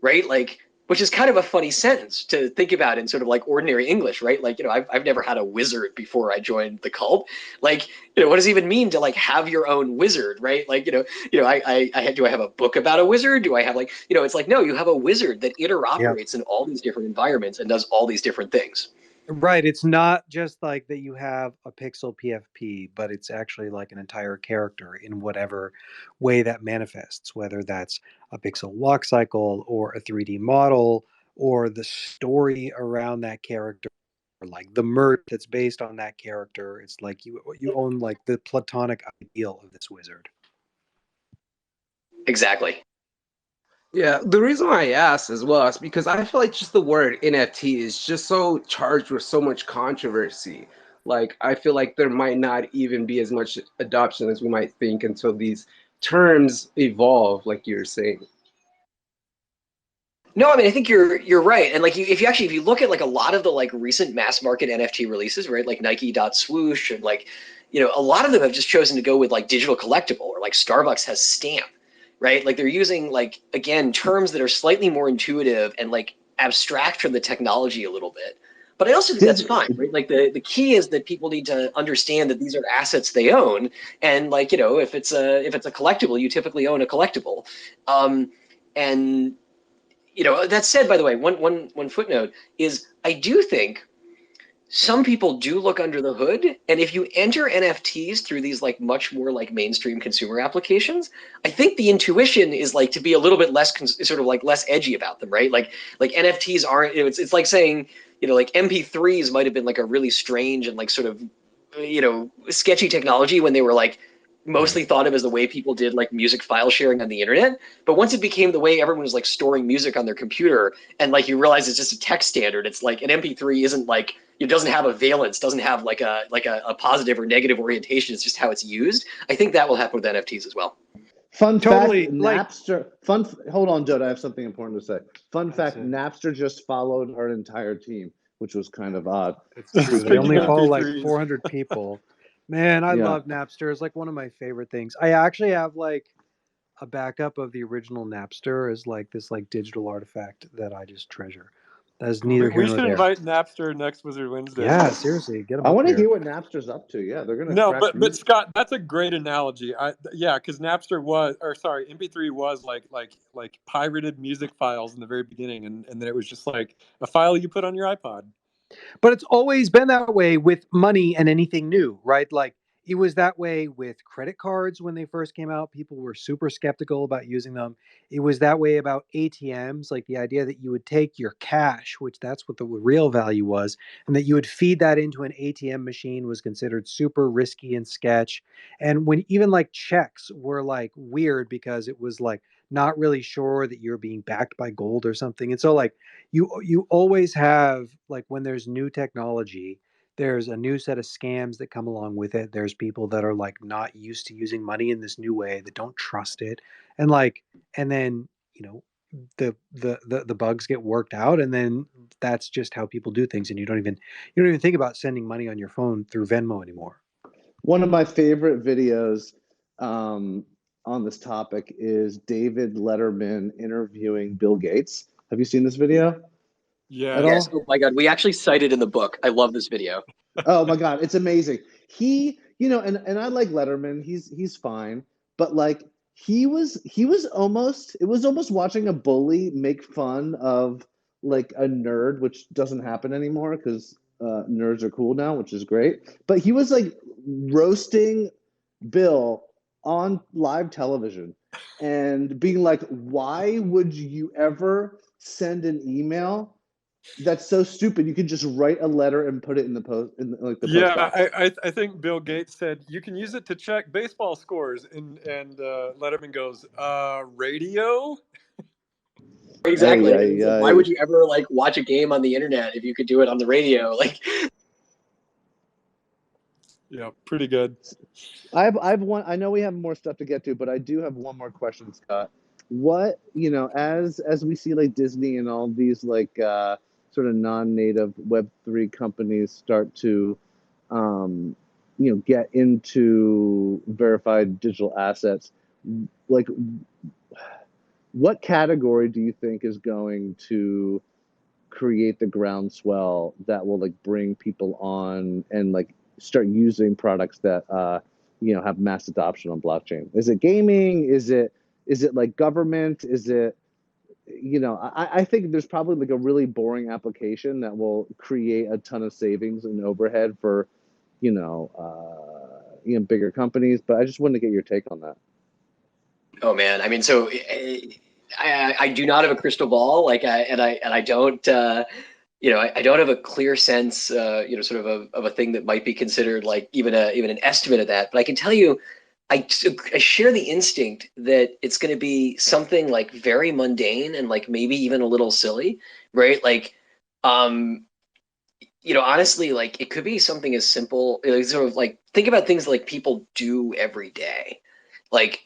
Speaker 6: right? Like, which is kind of a funny sentence to think about in sort of like ordinary English, right? Like, I've never had a wizard before I joined the cult. Like, what does it even mean to like have your own wizard, right? Like, do I have a book about a wizard? Do I have like, it's like, no, you have a wizard that interoperates in all these different environments and does all these different things.
Speaker 2: Right. It's not just like that you have a pixel PFP, but it's actually like an entire character in whatever way that manifests, whether that's a pixel walk cycle or a 3D model or the story around that character, or like the merch that's based on that character. It's like you own like the platonic ideal of this wizard.
Speaker 6: Exactly.
Speaker 7: Yeah, the reason why I asked as well is because I feel like just the word NFT is just so charged with so much controversy. Like, I feel like there might not even be as much adoption as we might think until these terms evolve, like you're saying.
Speaker 6: No, I mean, I think you're right. And like if you look at like a lot of the like recent mass market NFT releases, right? Like Nike.swoosh and like, a lot of them have just chosen to go with like digital collectible, or like Starbucks has stamp, right? Like they're using like, again, terms that are slightly more intuitive and like abstract from the technology a little bit. But I also think that's fine, right? Like the key is that people need to understand that these are assets they own. And like, if it's a collectible, you typically own a collectible. And that said, by the way, one footnote is I do think some people do look under the hood, and if you enter NFTs through these like much more like mainstream consumer applications, I think the intuition is like to be a little bit less sort of like less edgy about them, right? Like NFTs aren't. It's like saying like MP3s might have been like a really strange and like sort of sketchy technology when they were like mostly thought of as the way people did like music file sharing on the internet. But once it became the way everyone was like storing music on their computer, and like you realize it's just a text standard, it's like an MP3 isn't like, it doesn't have a valence, doesn't have like a positive or negative orientation. It's just how it's used. I think that will happen with NFTs as well.
Speaker 3: Fun
Speaker 2: Totally,
Speaker 3: fact,
Speaker 2: like-
Speaker 3: Napster. Hold on, Dotta. I have something important to say. Fun fact,
Speaker 2: it.
Speaker 3: Napster just followed our entire team, which was kind of odd.
Speaker 2: It's true. They
Speaker 1: Speaking
Speaker 2: only
Speaker 1: of
Speaker 2: follow like
Speaker 1: MP3s.
Speaker 2: 400 people. Man, I
Speaker 3: Yeah.
Speaker 2: love Napster. It's like one of my favorite things. I actually have like a backup of the original Napster as like this like digital artifact that I just treasure. That's neither here
Speaker 1: We
Speaker 2: nor
Speaker 1: should
Speaker 2: there.
Speaker 1: invite Napster next Wizard Wednesday.
Speaker 2: Yeah, seriously, get them
Speaker 3: I
Speaker 2: up
Speaker 3: want to
Speaker 2: here.
Speaker 3: hear what Napster's up to. Yeah, they're gonna.
Speaker 1: No,
Speaker 3: crack
Speaker 1: but
Speaker 3: music.
Speaker 1: Scott, that's a great analogy. Because Napster was, or sorry, MP3 was like pirated music files in the very beginning, and then it was just like a file you put on your iPod.
Speaker 2: But it's always been that way with money and anything new, right? Like it was that way with credit cards when they first came out. People were super skeptical about using them. It was that way about ATMs, like the idea that you would take your cash, which that's what the real value was, and that you would feed that into an ATM machine was considered super risky and sketch. And when even like checks were like weird because it was like not really sure that you're being backed by gold or something. And so like you always have like when there's new technology, there's a new set of scams that come along with it. There's people that are like not used to using money in this new way that don't trust it, and then the bugs get worked out, and then that's just how people do things, and you don't even think about sending money on your phone through Venmo anymore.
Speaker 3: One of my favorite videos on this topic is David Letterman interviewing Bill Gates. Have you seen this video?
Speaker 1: Yeah.
Speaker 6: Yes. Oh my God. We actually cited in the book. I love this video.
Speaker 3: Oh my God, it's amazing. He, and I like Letterman. He's fine, but like it was almost watching a bully make fun of like a nerd, which doesn't happen anymore because nerds are cool now, which is great. But he was like roasting Bill on live television and being like, "Why would you ever send an email that's so stupid? You could just write a letter and put it in the post the post box."
Speaker 1: I think Bill Gates said you can use it to check baseball scores, and Letterman goes, radio.
Speaker 6: Exactly.
Speaker 3: Ay, ay,
Speaker 6: Why
Speaker 3: ay.
Speaker 6: would you ever like watch a game on the internet if you could do it on the radio? Like,
Speaker 1: Yeah, pretty good.
Speaker 3: I've one. I know we have more stuff to get to, but I do have one more question, Scott. What, as we see like Disney and all these like sort of non-native Web3 companies start to get into verified digital assets, like what category do you think is going to create the groundswell that will like bring people on and like start using products that have mass adoption on blockchain? Is it gaming? Is it like government? Is it I think there's probably like a really boring application that will create a ton of savings and overhead for bigger companies, but I just wanted to get your take on that.
Speaker 6: oh man, I mean, so I do not have a crystal ball, like I don't I don't have a clear sense sort of a thing that might be considered like even an estimate of that, but I can tell you I share the instinct that it's going to be something like very mundane and like maybe even a little silly, right? Like honestly, like it could be something as simple, like, sort of like think about things like people do every day. Like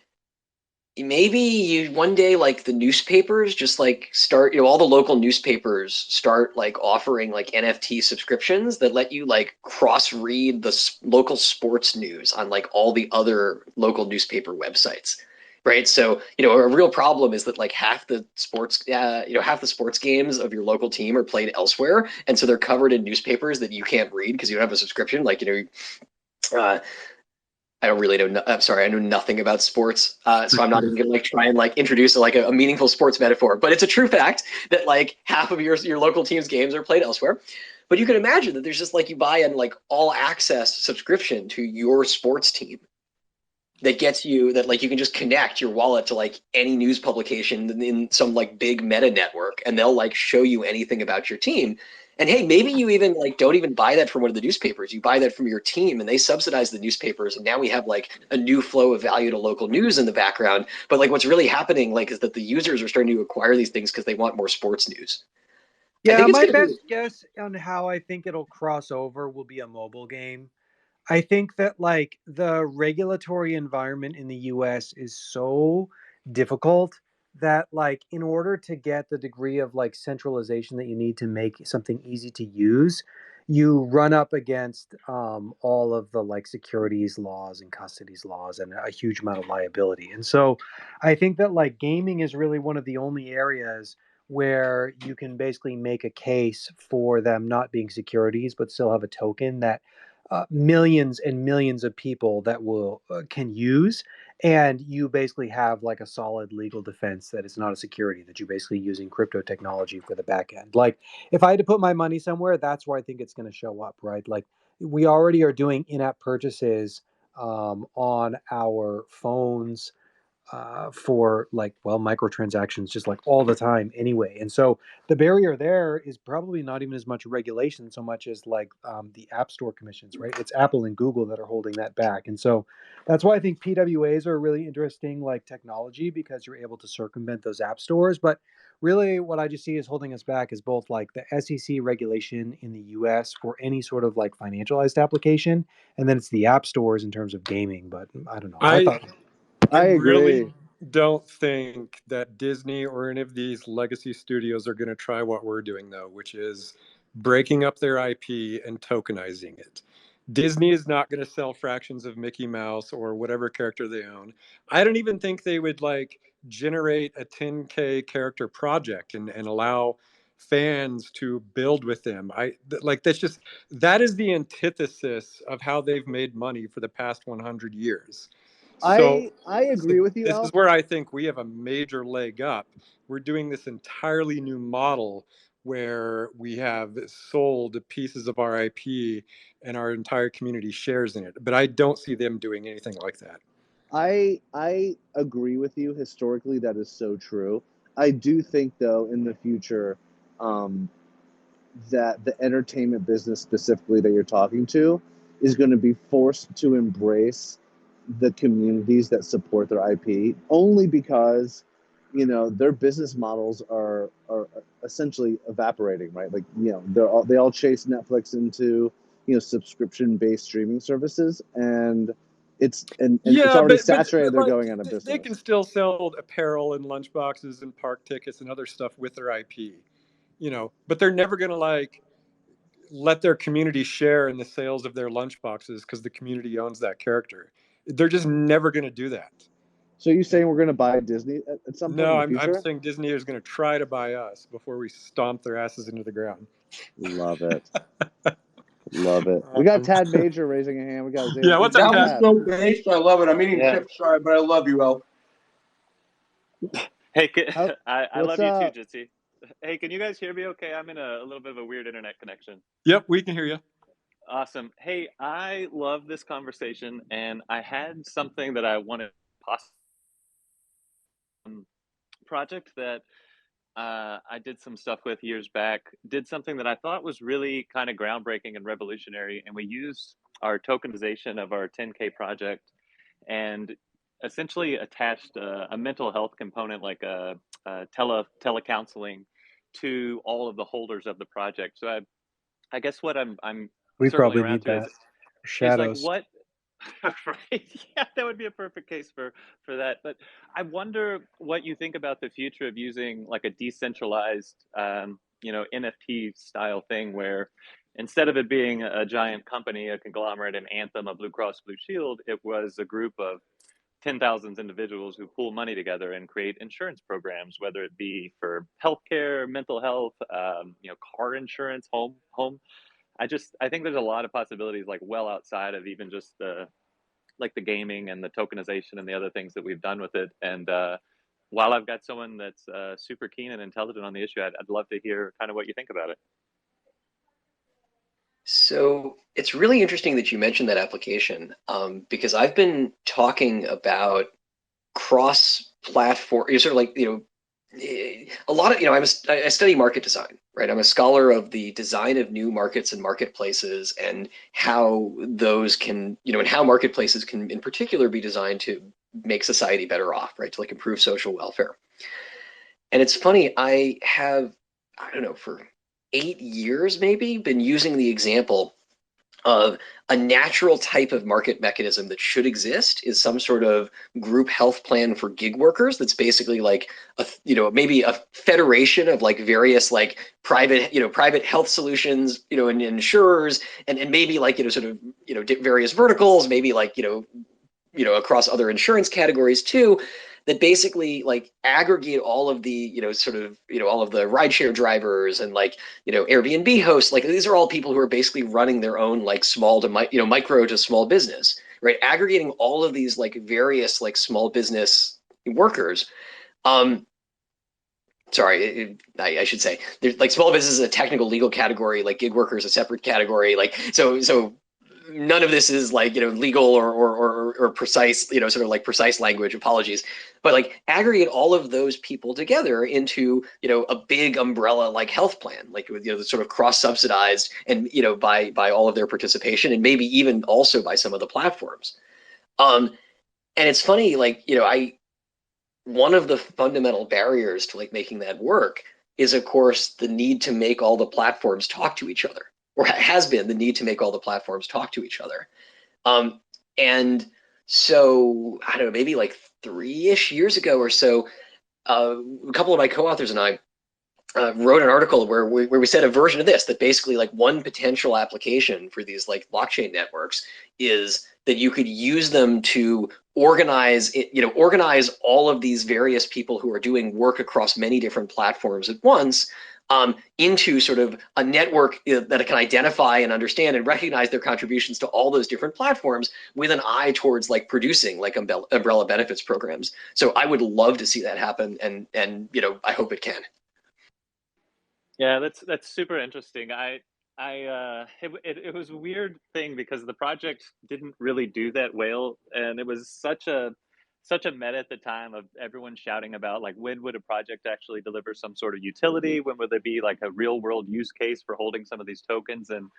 Speaker 6: maybe you one day like the newspapers just like start, all the local newspapers start like offering like NFT subscriptions that let you like cross read the local sports news on like all the other local newspaper websites. Right. So, a real problem is that like half the sports games of your local team are played elsewhere. And so they're covered in newspapers that you can't read because you don't have a subscription. Like, I don't really know. I'm sorry, I know nothing about sports, so I'm not even gonna like try and like introduce like a meaningful sports metaphor. But it's a true fact that like half of your local team's games are played elsewhere. But you can imagine that there's just like you buy an like all access subscription to your sports team that gets you that like you can just connect your wallet to like any news publication in some like big meta network, and they'll like show you anything about your team. And hey, maybe you even like don't even buy that from one of the newspapers. You buy that from your team, and they subsidize the newspapers. And now we have like a new flow of value to local news in the background. But like what's really happening like is that the users are starting to acquire these things because they want more sports news.
Speaker 2: Yeah, my best guess on how I think it'll cross over will be a mobile game. I think that like the regulatory environment in the US is so difficult that like in order to get the degree of like centralization that you need to make something easy to use, you run up against all of the like securities laws and custodies laws and a huge amount of liability. And so I think that like gaming is really one of the only areas where you can basically make a case for them not being securities but still have a token that millions and millions of people that will can use, and you basically have like a solid legal defense that it's not a security, that you're basically using crypto technology for the back end. Like if I had to put my money somewhere, that's where I think it's going to show up, right? Like we already are doing in-app purchases on our phones for like microtransactions just like all the time anyway. And so the barrier there is probably not even as much regulation so much as like the app store commissions, right? It's Apple and Google that are holding that back. And so that's why I think PWAs are a really interesting like technology, because you're able to circumvent those app stores. But really what I just see is holding us back is both like the SEC regulation in the US for any sort of like financialized application, and then it's the app stores in terms of gaming. But I don't know.
Speaker 3: I agree.
Speaker 1: don't think that Disney or any of these legacy studios are going to try what we're doing, though, which is breaking up their IP and tokenizing it. Disney is not going to sell fractions of Mickey Mouse or whatever character they own. I don't even think they would like generate a 10K character project and allow fans to build with them. That is the antithesis of how they've made money for the past 100 years. So
Speaker 3: I agree with you,
Speaker 1: this
Speaker 3: Elf.
Speaker 1: is where I think we have a major leg up. We're doing this entirely new model where we have sold pieces of our IP and our entire community shares in it. But I don't see them doing anything like that.
Speaker 3: I agree with you. Historically, that is so true. I do think, though, in the future, that the entertainment business specifically that you're talking to is going to be forced to embrace the communities that support their IP, only because, you know, their business models are essentially evaporating, right? Like, you know, they all chase Netflix into, you know, subscription-based streaming services, and it's already saturated. They're going out of business.
Speaker 1: They can still sell apparel and lunchboxes and park tickets and other stuff with their IP, you know, but they're never going to like let their community share in the sales of their lunchboxes because the community owns that character. They're just never going to do that.
Speaker 3: So you're saying we're going to buy Disney at some point
Speaker 1: No,
Speaker 3: in the future?
Speaker 1: I'm saying Disney is going to try to buy us before we stomp their asses into the ground.
Speaker 3: Love it. Love it. We got Tad Major raising a hand. We got Zane.
Speaker 1: Yeah, what's up,
Speaker 4: That was
Speaker 1: Tad?
Speaker 4: so based. I love it. I'm eating chips, sorry, but I love you, El.
Speaker 8: Hey, I
Speaker 3: what's
Speaker 8: love you
Speaker 3: up?
Speaker 8: too, Jitsi. Hey, can you guys hear me okay? I'm in a little bit of a weird internet connection.
Speaker 1: Yep, we can hear you.
Speaker 8: Awesome. Hey, I love this conversation, and I had something that I wanted project that I did some stuff with years back, did something that I thought was really kind of groundbreaking and revolutionary, and we used our tokenization of our 10K project and essentially attached a mental health component like a telecounseling to all of the holders of the project. So I guess what I'm
Speaker 2: We
Speaker 8: circling
Speaker 2: probably
Speaker 8: around
Speaker 2: need
Speaker 8: to
Speaker 2: that.
Speaker 8: is like
Speaker 2: Shadows.
Speaker 8: what right? Yeah, that would be a perfect case for that. But I wonder what you think about the future of using like a decentralized, you know, NFT style thing where instead of it being a giant company, a conglomerate, an Anthem, a Blue Cross Blue Shield, it was a group of 10,000 individuals who pool money together and create insurance programs, whether it be for healthcare, mental health, you know, car insurance, home. I think there's a lot of possibilities like well outside of even just the gaming and the tokenization and the other things that we've done with it. And while I've got someone that's super keen and intelligent on the issue, I'd love to hear kind of what you think about it.
Speaker 6: So it's really interesting that you mentioned that application because I've been talking about cross-platform, sort of like, you know, a lot of, you know, I study market design, right? I'm a scholar of the design of new markets and marketplaces and how those can, you know, and how marketplaces can in particular be designed to make society better off, right? To like improve social welfare. And it's funny, I don't know, for 8 years maybe, been using the example of a natural type of market mechanism that should exist is some sort of group health plan for gig workers. That's basically like a, you know, maybe a federation of like various like private health solutions, you know, and insurers, and maybe like, you know, sort of, you know, various verticals, maybe like, you know, across other insurance categories too, that basically like aggregate all of the, you know, sort of, you know, all of the rideshare drivers and like, you know, Airbnb hosts. Like these are all people who are basically running their own like small to micro to small business, right? Aggregating all of these like various like small business workers. Sorry, I should say there's like small business is a technical legal category, like gig workers a separate category. Like so none of this is like, you know, legal or precise, you know, sort of like precise language, apologies, but like aggregate all of those people together into, you know, a big umbrella like health plan, like with, you know, sort of cross subsidized and, you know, by all of their participation and maybe even also by some of the platforms. And it's funny, like, you know, one of the fundamental barriers to like making that work is of course the need to make all the platforms talk to each other, or has been the need to make all the platforms talk to each other. And So I don't know, maybe like 3-ish years ago or so, a couple of my co-authors and I wrote an article where we said a version of this, that basically like one potential application for these like blockchain networks is that you could use them to organize all of these various people who are doing work across many different platforms at once, into sort of a network that can identify and understand and recognize their contributions to all those different platforms, with an eye towards like producing like umbrella benefits programs. So I would love to see that happen, and I hope it can.
Speaker 8: Yeah, that's super interesting. It was a weird thing because the project didn't really do that well, and it was such a meta at the time of everyone shouting about like, when would a project actually deliver some sort of utility? When would there be like a real world use case for holding some of these tokens? And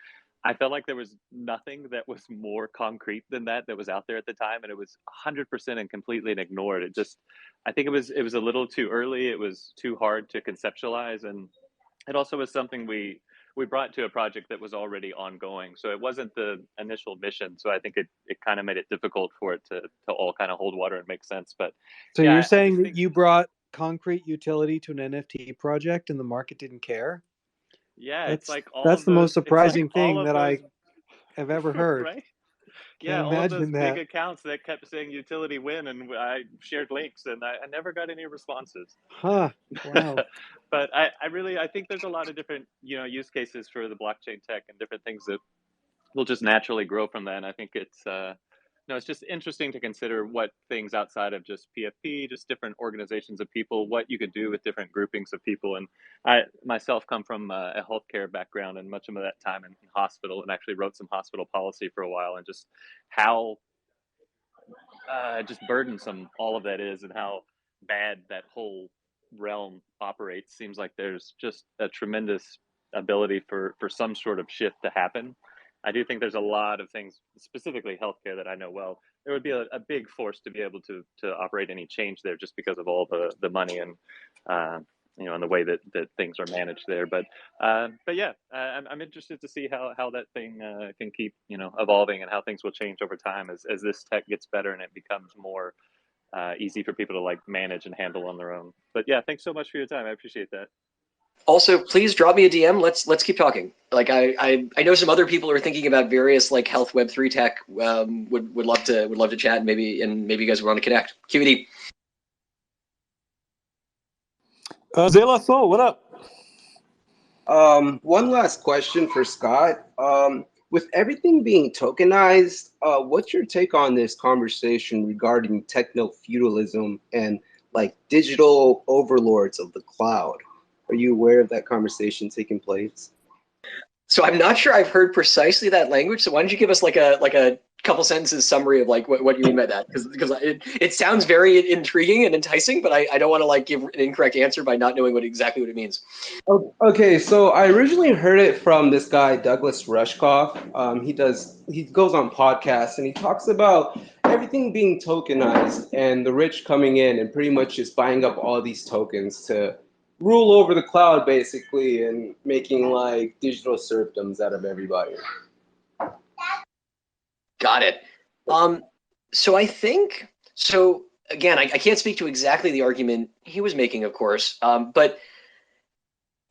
Speaker 8: I felt like there was nothing that was more concrete than that was out there at the time, and it was 100% and completely ignored. I think it was a little too early. It was too hard to conceptualize, and it also was something we brought to a project that was already ongoing. So it wasn't the initial mission. So I think it kind of made it difficult for it to all kind of hold water and make sense. But
Speaker 2: So
Speaker 8: yeah,
Speaker 2: you're saying that you brought concrete utility to an NFT project and the market didn't care?
Speaker 8: Yeah,
Speaker 2: That's,
Speaker 8: it's like
Speaker 2: that's the most surprising thing that I have ever heard.
Speaker 8: Right?
Speaker 2: Can't
Speaker 8: Yeah, all of those
Speaker 2: imagine
Speaker 8: big
Speaker 2: that.
Speaker 8: accounts that kept saying utility win, and I shared links, and I never got any responses.
Speaker 2: Huh. Wow.
Speaker 8: But I think there's a lot of different use cases for the blockchain tech and different things that will just naturally grow from that. And I think it's it's just interesting to consider what things outside of just PFP, just different organizations of people, what you could do with different groupings of people. And I myself come from a healthcare background, and much of that time in hospital, and actually wrote some hospital policy for a while, and just how just burdensome all of that is, and how bad that whole realm operates. Seems like there's just a tremendous ability for some sort of shift to happen. I do think there's a lot of things, specifically healthcare, that I know well. There would be a big force to be able to operate any change there, just because of all the money and and the way that things are managed there. But yeah, I'm interested to see how that thing can keep evolving, and how things will change over time as this tech gets better and it becomes more easy for people to like manage and handle on their own. But yeah, thanks so much for your time. I appreciate that.
Speaker 6: Also, please drop me a DM. Let's keep talking. Like I know some other people are thinking about various like health Web3 tech. Would love to chat, and maybe you guys want to connect. QED.
Speaker 1: Zayla Soul, what up?
Speaker 7: One last question for Scott. With everything being tokenized, what's your take on this conversation regarding techno-feudalism and like digital overlords of the cloud? Are you aware of that conversation taking place?
Speaker 6: So I'm not sure I've heard precisely that language. So why don't you give us like a couple sentences summary of like what you mean by that? Because it sounds very intriguing and enticing, but I don't want to like give an incorrect answer by not knowing exactly what it means.
Speaker 7: Okay, so I originally heard it from this guy Douglas Rushkoff. He goes on podcasts and he talks about everything being tokenized and the rich coming in and pretty much just buying up all these tokens to rule over the cloud, basically, and making like digital serfdoms out of everybody.
Speaker 6: Got it. So I think, so again, I can't speak to exactly the argument he was making, of course, but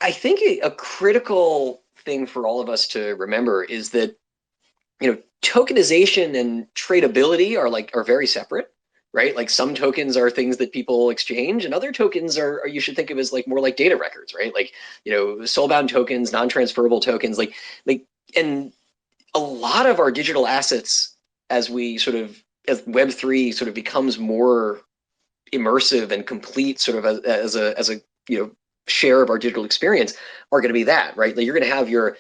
Speaker 6: I think a critical thing for all of us to remember is that, tokenization and tradability are very separate. Right? Like some tokens are things that people exchange, and other tokens are you should think of as like more like data records, right? Like, soulbound tokens, non-transferable tokens, like, and a lot of our digital assets, as Web3 sort of becomes more immersive and complete sort of as a share of our digital experience, are going to be that, right? Like you're going to have your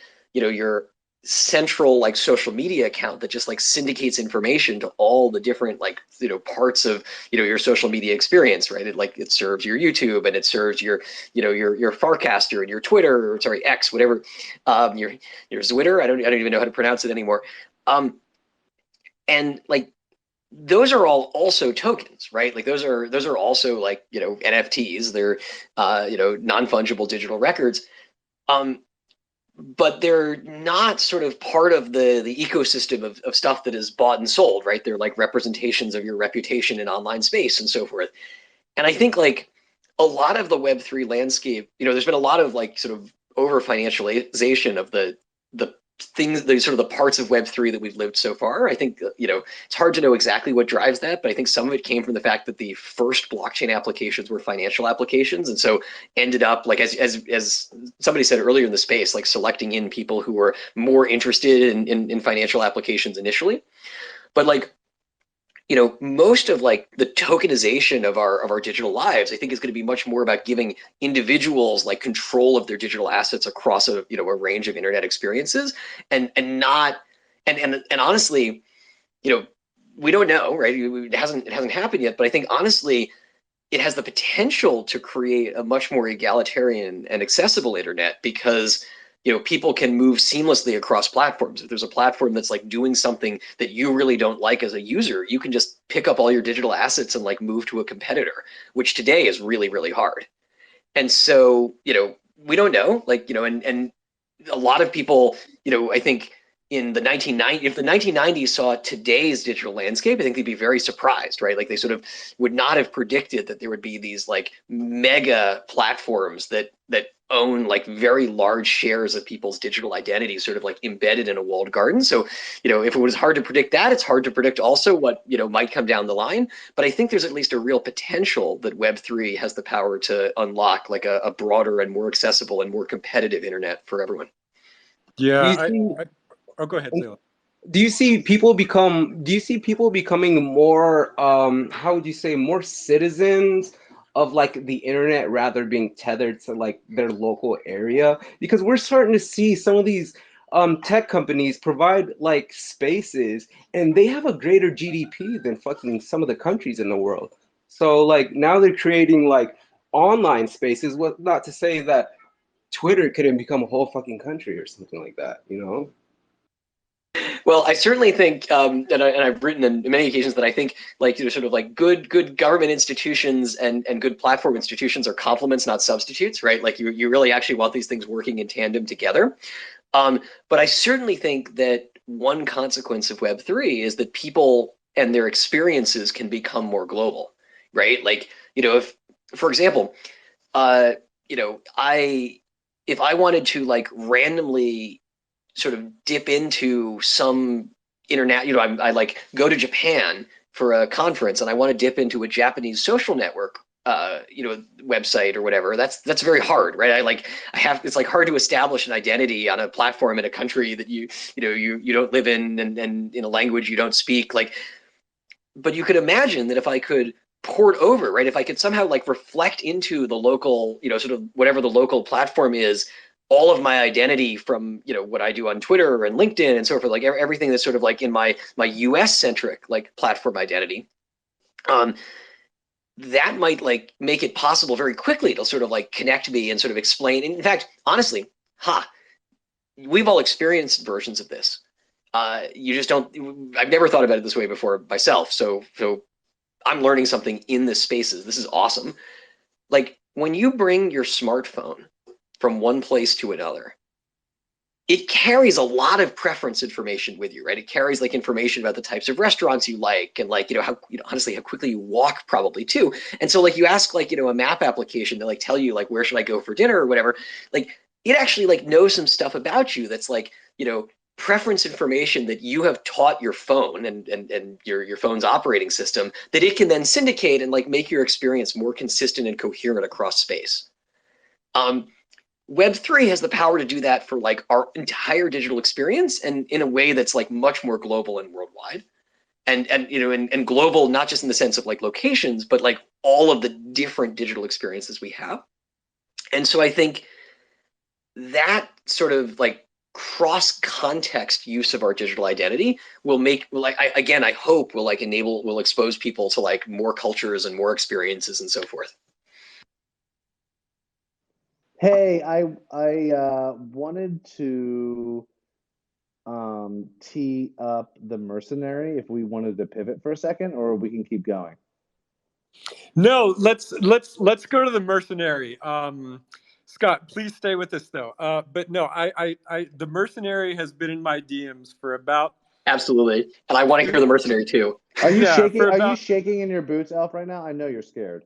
Speaker 6: central like social media account that just like syndicates information to all the different like parts of your social media experience, right? It serves your YouTube, and it serves your your Farcaster and your Twitter, or sorry, X, whatever, your Twitter. I don't even know how to pronounce it anymore. And like those are all also tokens, right? Like those are also like NFTs. They're non-fungible digital records. but they're not sort of part of the ecosystem of stuff that is bought and sold, right? They're like representations of your reputation in online space and so forth. And I think like a lot of the Web3 landscape, you know, there's been a lot of like sort of over financialization of the things, the sort of the parts of Web3 that we've lived so far. I think, you know, it's hard to know exactly what drives that, but I think some of it came from the fact that the first blockchain applications were financial applications, and so ended up like as somebody said earlier in the space, like selecting in people who were more interested in financial applications initially. But like, you know, most of like the tokenization of our digital lives, I think, is going to be much more about giving individuals like control of their digital assets across a, you know, a range of internet experiences, and not and honestly, you know, we don't know, right? It hasn't happened yet, but I think honestly, it has the potential to create a much more egalitarian and accessible internet, because, you know, people can move seamlessly across platforms. If there's a platform that's like doing something that you really don't like as a user, you can just pick up all your digital assets and like move to a competitor, which today is really, really hard. And so, you know, we don't know, like, you know, and a lot of people, you know, I think in the 1990s, if the 1990s saw today's digital landscape, I think they'd be very surprised, right? Like they sort of would not have predicted that there would be these like mega platforms that own like very large shares of people's digital identity, sort of like embedded in a walled garden. So, you know, if it was hard to predict that, it's hard to predict also what, you know, might come down the line. But I think there's at least a real potential that Web3 has the power to unlock like a broader and more accessible and more competitive internet for everyone.
Speaker 1: Yeah,
Speaker 7: Do you
Speaker 1: oh, go ahead, Zayla.
Speaker 7: do you see people becoming more how would you say, more citizens of like the internet rather being tethered to like their local area? Because we're starting to see some of these tech companies provide like spaces, and they have a greater GDP than fucking some of the countries in the world. So like now they're creating like online spaces. What, not to say that Twitter couldn't become a whole fucking country or something like that, you know?
Speaker 6: Well, I certainly think, and I've written on many occasions that I think, like, you know, sort of like good government institutions and good platform institutions are complements, not substitutes, right? Like you really actually want these things working in tandem together. But I certainly think that one consequence of Web3 is that people and their experiences can become more global, right? Like, you know, if, for example, you know, if I wanted to like randomly sort of dip into some internet, you know, I like go to Japan for a conference and I want to dip into a Japanese social network, you know, website or whatever. That's very hard, right? It's like hard to establish an identity on a platform in a country that you don't live in, and in a language you don't speak. Like, but you could imagine that if I could port over, right? If I could somehow like reflect into the local, you know, sort of whatever the local platform is, all of my identity from, you know, what I do on Twitter and LinkedIn and so forth, like everything that's sort of like in my US centric like platform identity, that might like make it possible very quickly to sort of like connect me and sort of explain. In fact, honestly, we've all experienced versions of this. You just don't, I've never thought about it this way before myself. So I'm learning something in this spaces. This is awesome. Like when you bring your smartphone from one place to another, it carries a lot of preference information with you, right? It carries like information about the types of restaurants you like, and like, you know, how, you know, honestly, how quickly you walk probably too. And so like you ask like, you know, a map application to like tell you like, where should I go for dinner or whatever, like it actually like knows some stuff about you that's like, you know, preference information that you have taught your phone and your phone's operating system, that it can then syndicate and like make your experience more consistent and coherent across space. Web3 has the power to do that for like our entire digital experience, and in a way that's like much more global and worldwide. And you know, and global, not just in the sense of like locations, but like all of the different digital experiences we have. And so I think that sort of like cross-context use of our digital identity will make, like, I hope will like enable, will expose people to like more cultures and more experiences and so forth.
Speaker 3: Hey, I wanted to tee up the Mercenary if we wanted to pivot for a second, or we can keep going.
Speaker 1: No, let's go to the Mercenary. Scott, please stay with us though. But no, the Mercenary has been in my DMs for about.
Speaker 6: Absolutely, and I want to hear the Mercenary too.
Speaker 3: Are you shaking?
Speaker 1: for
Speaker 3: Are you
Speaker 1: about-
Speaker 3: shaking in your boots, Elf? Right now, I know you're scared.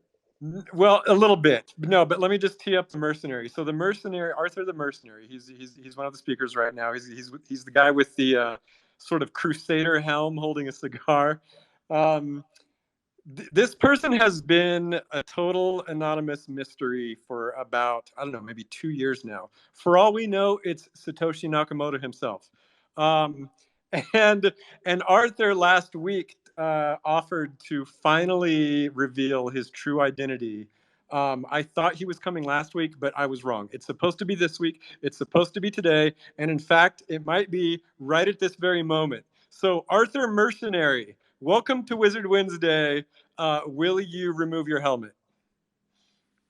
Speaker 1: Well, a little bit. No, but let me just tee up the Mercenary. So the Mercenary, Arthur the Mercenary, he's one of the speakers right now. He's the guy with the sort of crusader helm holding a cigar. This person has been a total anonymous mystery for about, I don't know, maybe 2 years now. For all we know, it's Satoshi Nakamoto himself. And Arthur last week offered to finally reveal his true identity. I thought he was coming last week, but I was wrong. It's supposed to be this week. It's supposed to be today. And in fact, it might be right at this very moment. So Arthur Mercenary, welcome to Wizard Wednesday. Will you remove your helmet?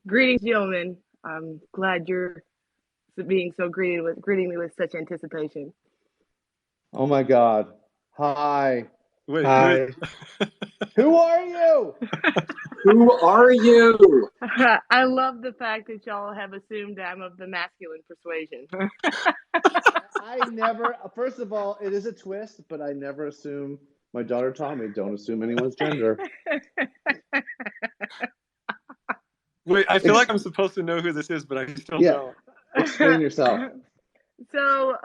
Speaker 9: Greetings, gentlemen. I'm glad you're being so greeting me with such anticipation.
Speaker 3: Oh my God! Hi.
Speaker 1: Wait,
Speaker 2: Hi.
Speaker 3: Who are you?
Speaker 6: Who are you?
Speaker 9: I love the fact that y'all have assumed I'm of the masculine persuasion.
Speaker 3: I never. First of all, it is a twist, but I never assume. My daughter taught me, don't assume anyone's gender.
Speaker 1: Wait, I feel like I'm supposed to know who this is, but I just don't know.
Speaker 3: Explain yourself.
Speaker 9: So,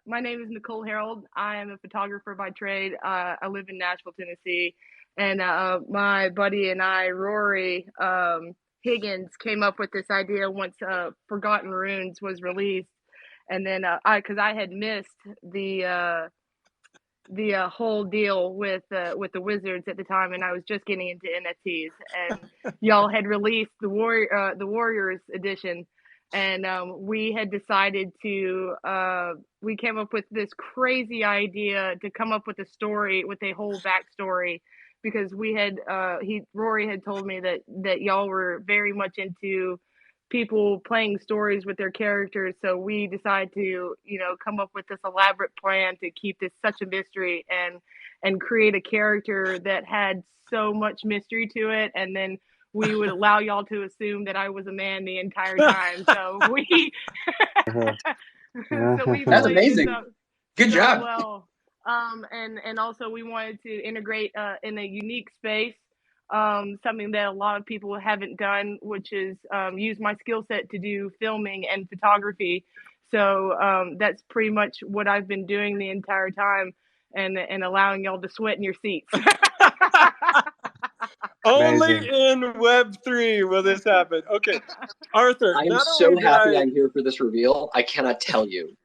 Speaker 9: my name is Nicole Harold. I am a photographer by trade. I live in Nashville, Tennessee, and my buddy and I, Rory Higgins, came up with this idea once Forgotten Runes was released, and then because I had missed the whole deal with the Wizards at the time, and I was just getting into NFTs, and y'all had released the Warriors edition, and we had decided to we came up with this crazy idea to come up with a story with a whole backstory, because we had Rory had told me that y'all were very much into people playing stories with their characters, so we decided to come up with this elaborate plan to keep this such a mystery and create a character that had so much mystery to it, and then we would allow y'all to assume that I was a man the entire time. So we
Speaker 6: That's amazing. Good job.
Speaker 9: well. And also we wanted to integrate in a unique space, something that a lot of people haven't done, which is use my skill set to do filming and photography. So that's pretty much what I've been doing the entire time, and allowing y'all to sweat in your seats.
Speaker 1: Only in Web3 will this happen. Okay, Arthur.
Speaker 6: I am so happy I'm here for this reveal. I cannot tell you.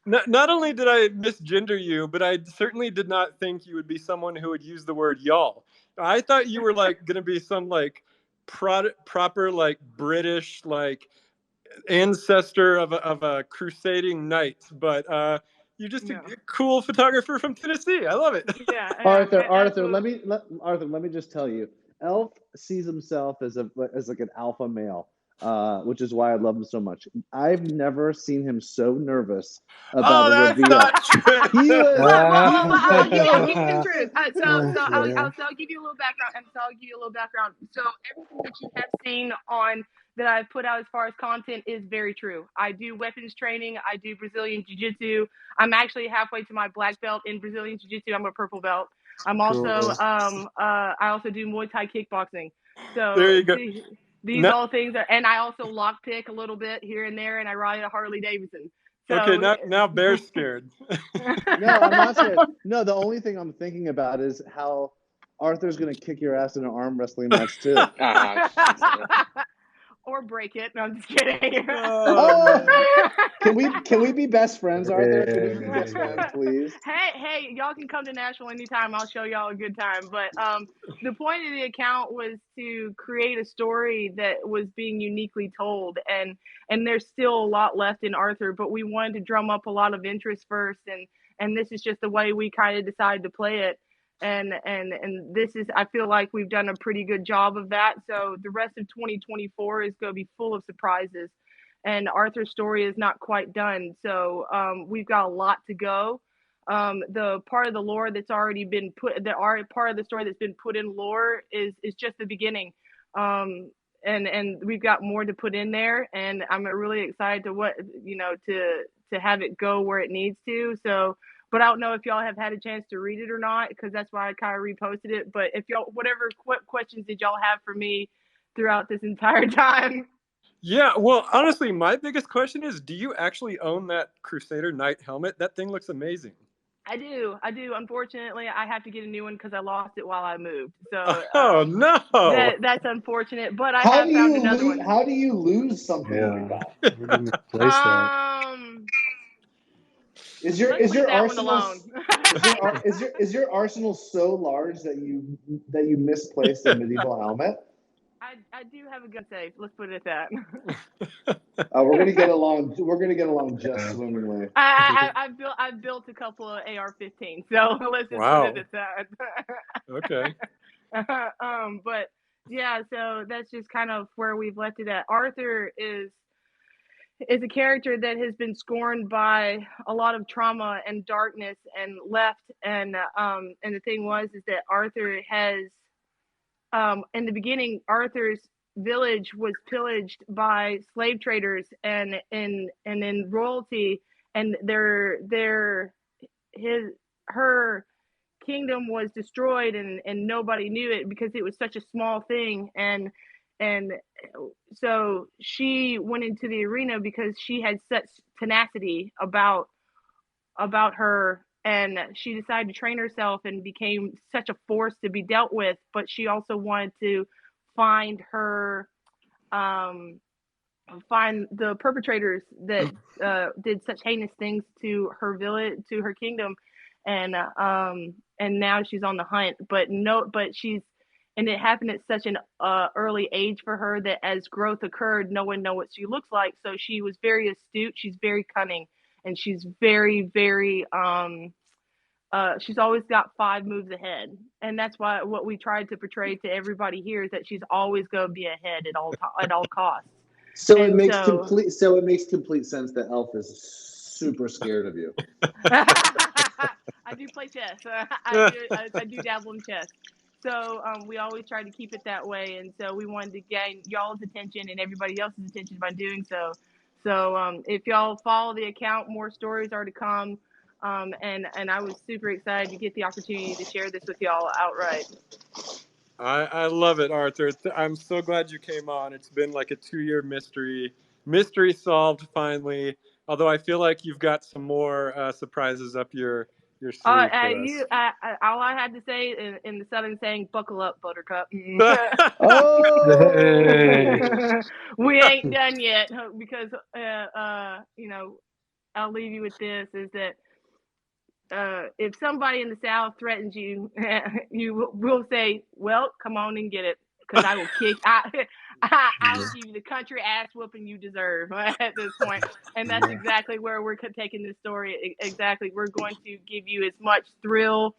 Speaker 1: Not only did I misgender you, but I certainly did not think you would be someone who would use the word y'all. I thought you were like going to be some like proper like British like ancestor of a crusading knight, but you're just a cool photographer from Tennessee. I love it.
Speaker 9: Yeah,
Speaker 3: Arthur, let me just tell you, Elf sees himself as like an alpha male, which is why I love him so much. I've never seen him so nervous about a reveal.
Speaker 1: That's not true.
Speaker 3: He was.
Speaker 9: I'll give you the truth. I'll give you a little background. So everything that you have seen on that I've put out as far as content is very true. I do weapons training. I do Brazilian Jiu-Jitsu. I'm actually halfway to my black belt in Brazilian Jiu-Jitsu. I'm a purple belt. I'm also I also do Muay Thai kickboxing. So
Speaker 1: there you go.
Speaker 9: These all things are, and I also lockpick a little bit here and there, and I ride a Harley Davidson. So,
Speaker 1: okay, now Bear's scared.
Speaker 3: No, I'm not scared. No, the only thing I'm thinking about is how Arthur's going to kick your ass in an arm wrestling match too.
Speaker 9: Or break it. No, I'm just kidding.
Speaker 3: Can we be best friends, Arthur? Can we be best friends, please?
Speaker 9: Hey, y'all can come to Nashville anytime. I'll show y'all a good time. But the point of the account was to create a story that was being uniquely told, and there's still a lot left in Arthur, but we wanted to drum up a lot of interest first, and this is just the way we kind of decided to play it. And this is, I feel like we've done a pretty good job of that. So the rest of 2024 is going to be full of surprises, and Arthur's story is not quite done. So we've got a lot to go. The part of the lore that's already been put, part of the story that's been put in lore is just the beginning. and we've got more to put in there, and I'm really excited to have it go where it needs to. So, but I don't know if y'all have had a chance to read it or not, because that's why I kind of reposted it. But if y'all, whatever questions did y'all have for me throughout this entire time?
Speaker 1: Yeah, well, honestly, my biggest question is, do you actually own that Crusader Knight helmet? That thing looks amazing.
Speaker 9: I do. Unfortunately, I have to get a new one because I lost it while I moved. So
Speaker 1: no,
Speaker 9: that's unfortunate. But I have found another one.
Speaker 3: How do you lose something like that?
Speaker 2: Where do you misplace that?
Speaker 3: Is your
Speaker 9: Let's leave that
Speaker 3: arsenal
Speaker 9: one alone.
Speaker 3: is your arsenal so large that you misplaced a medieval helmet?
Speaker 9: I do have a gun safe. Let's put it at that.
Speaker 3: We're gonna get along. We're gonna get along just swimmingly.
Speaker 9: I've built a couple of AR-15, so let's just put it at that.
Speaker 1: Okay.
Speaker 9: But yeah, so that's just kind of where we've left it at. Arthur is a character that has been scorned by a lot of trauma and darkness and left. And the thing is that Arthur has, in the beginning, Arthur's village was pillaged by slave traders and in royalty, and her kingdom was destroyed, and nobody knew it because it was such a small thing. And so she went into the arena because she had such tenacity about her, and she decided to train herself and became such a force to be dealt with. But she also wanted to find the perpetrators that did such heinous things to her village, to her kingdom, and now she's on the hunt. But it happened at such an early age for her that as growth occurred, no one knows what she looks like. So she was very astute. She's very cunning, and she's very, very she's always got 5 moves ahead, and that's what we tried to portray to everybody here, is that she's always going to be ahead at all costs.
Speaker 3: So it makes complete sense that Elf is super scared of you.
Speaker 9: I do play chess. I do dabble in chess. So we always try to keep it that way, and so we wanted to gain y'all's attention and everybody else's attention by doing so. So if y'all follow the account, more stories are to come, and I was super excited to get the opportunity to share this with y'all outright.
Speaker 1: I love it, Arthur. I'm so glad you came on. It's been like a 2-year mystery solved finally. Although I feel like you've got some more surprises up your sleeve for us.
Speaker 9: All I had to say in the Southern saying, "Buckle up, Buttercup." We ain't done yet, because I'll leave you with this: is that if somebody in the South threatens you, you will say, "Well, come on and get it," because I will kick. I will give you the country ass whooping you deserve at this point. And that's exactly where we're taking this story. Exactly. We're going to give you as much thrill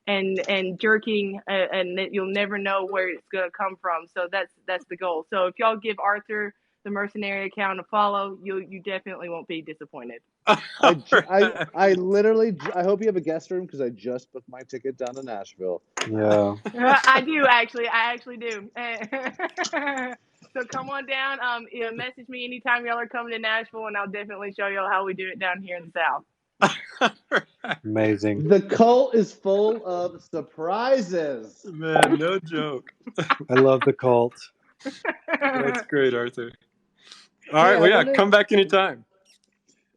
Speaker 9: and jerking, and that you'll never know where it's going to come from. So that's the goal. So if y'all give Arthur the Mercenary account a follow, you definitely won't be disappointed.
Speaker 3: I literally, I hope you have a guest room, because I just booked my ticket down to Nashville.
Speaker 2: Yeah.
Speaker 9: I do actually. I actually do. So come on down. Message me anytime y'all are coming to Nashville, and I'll definitely show y'all how we do it down here in the South.
Speaker 2: Amazing.
Speaker 3: The cult is full of surprises.
Speaker 1: Man, no joke.
Speaker 2: I love the cult.
Speaker 1: That's great, Arthur. All right, well, yeah, come back anytime.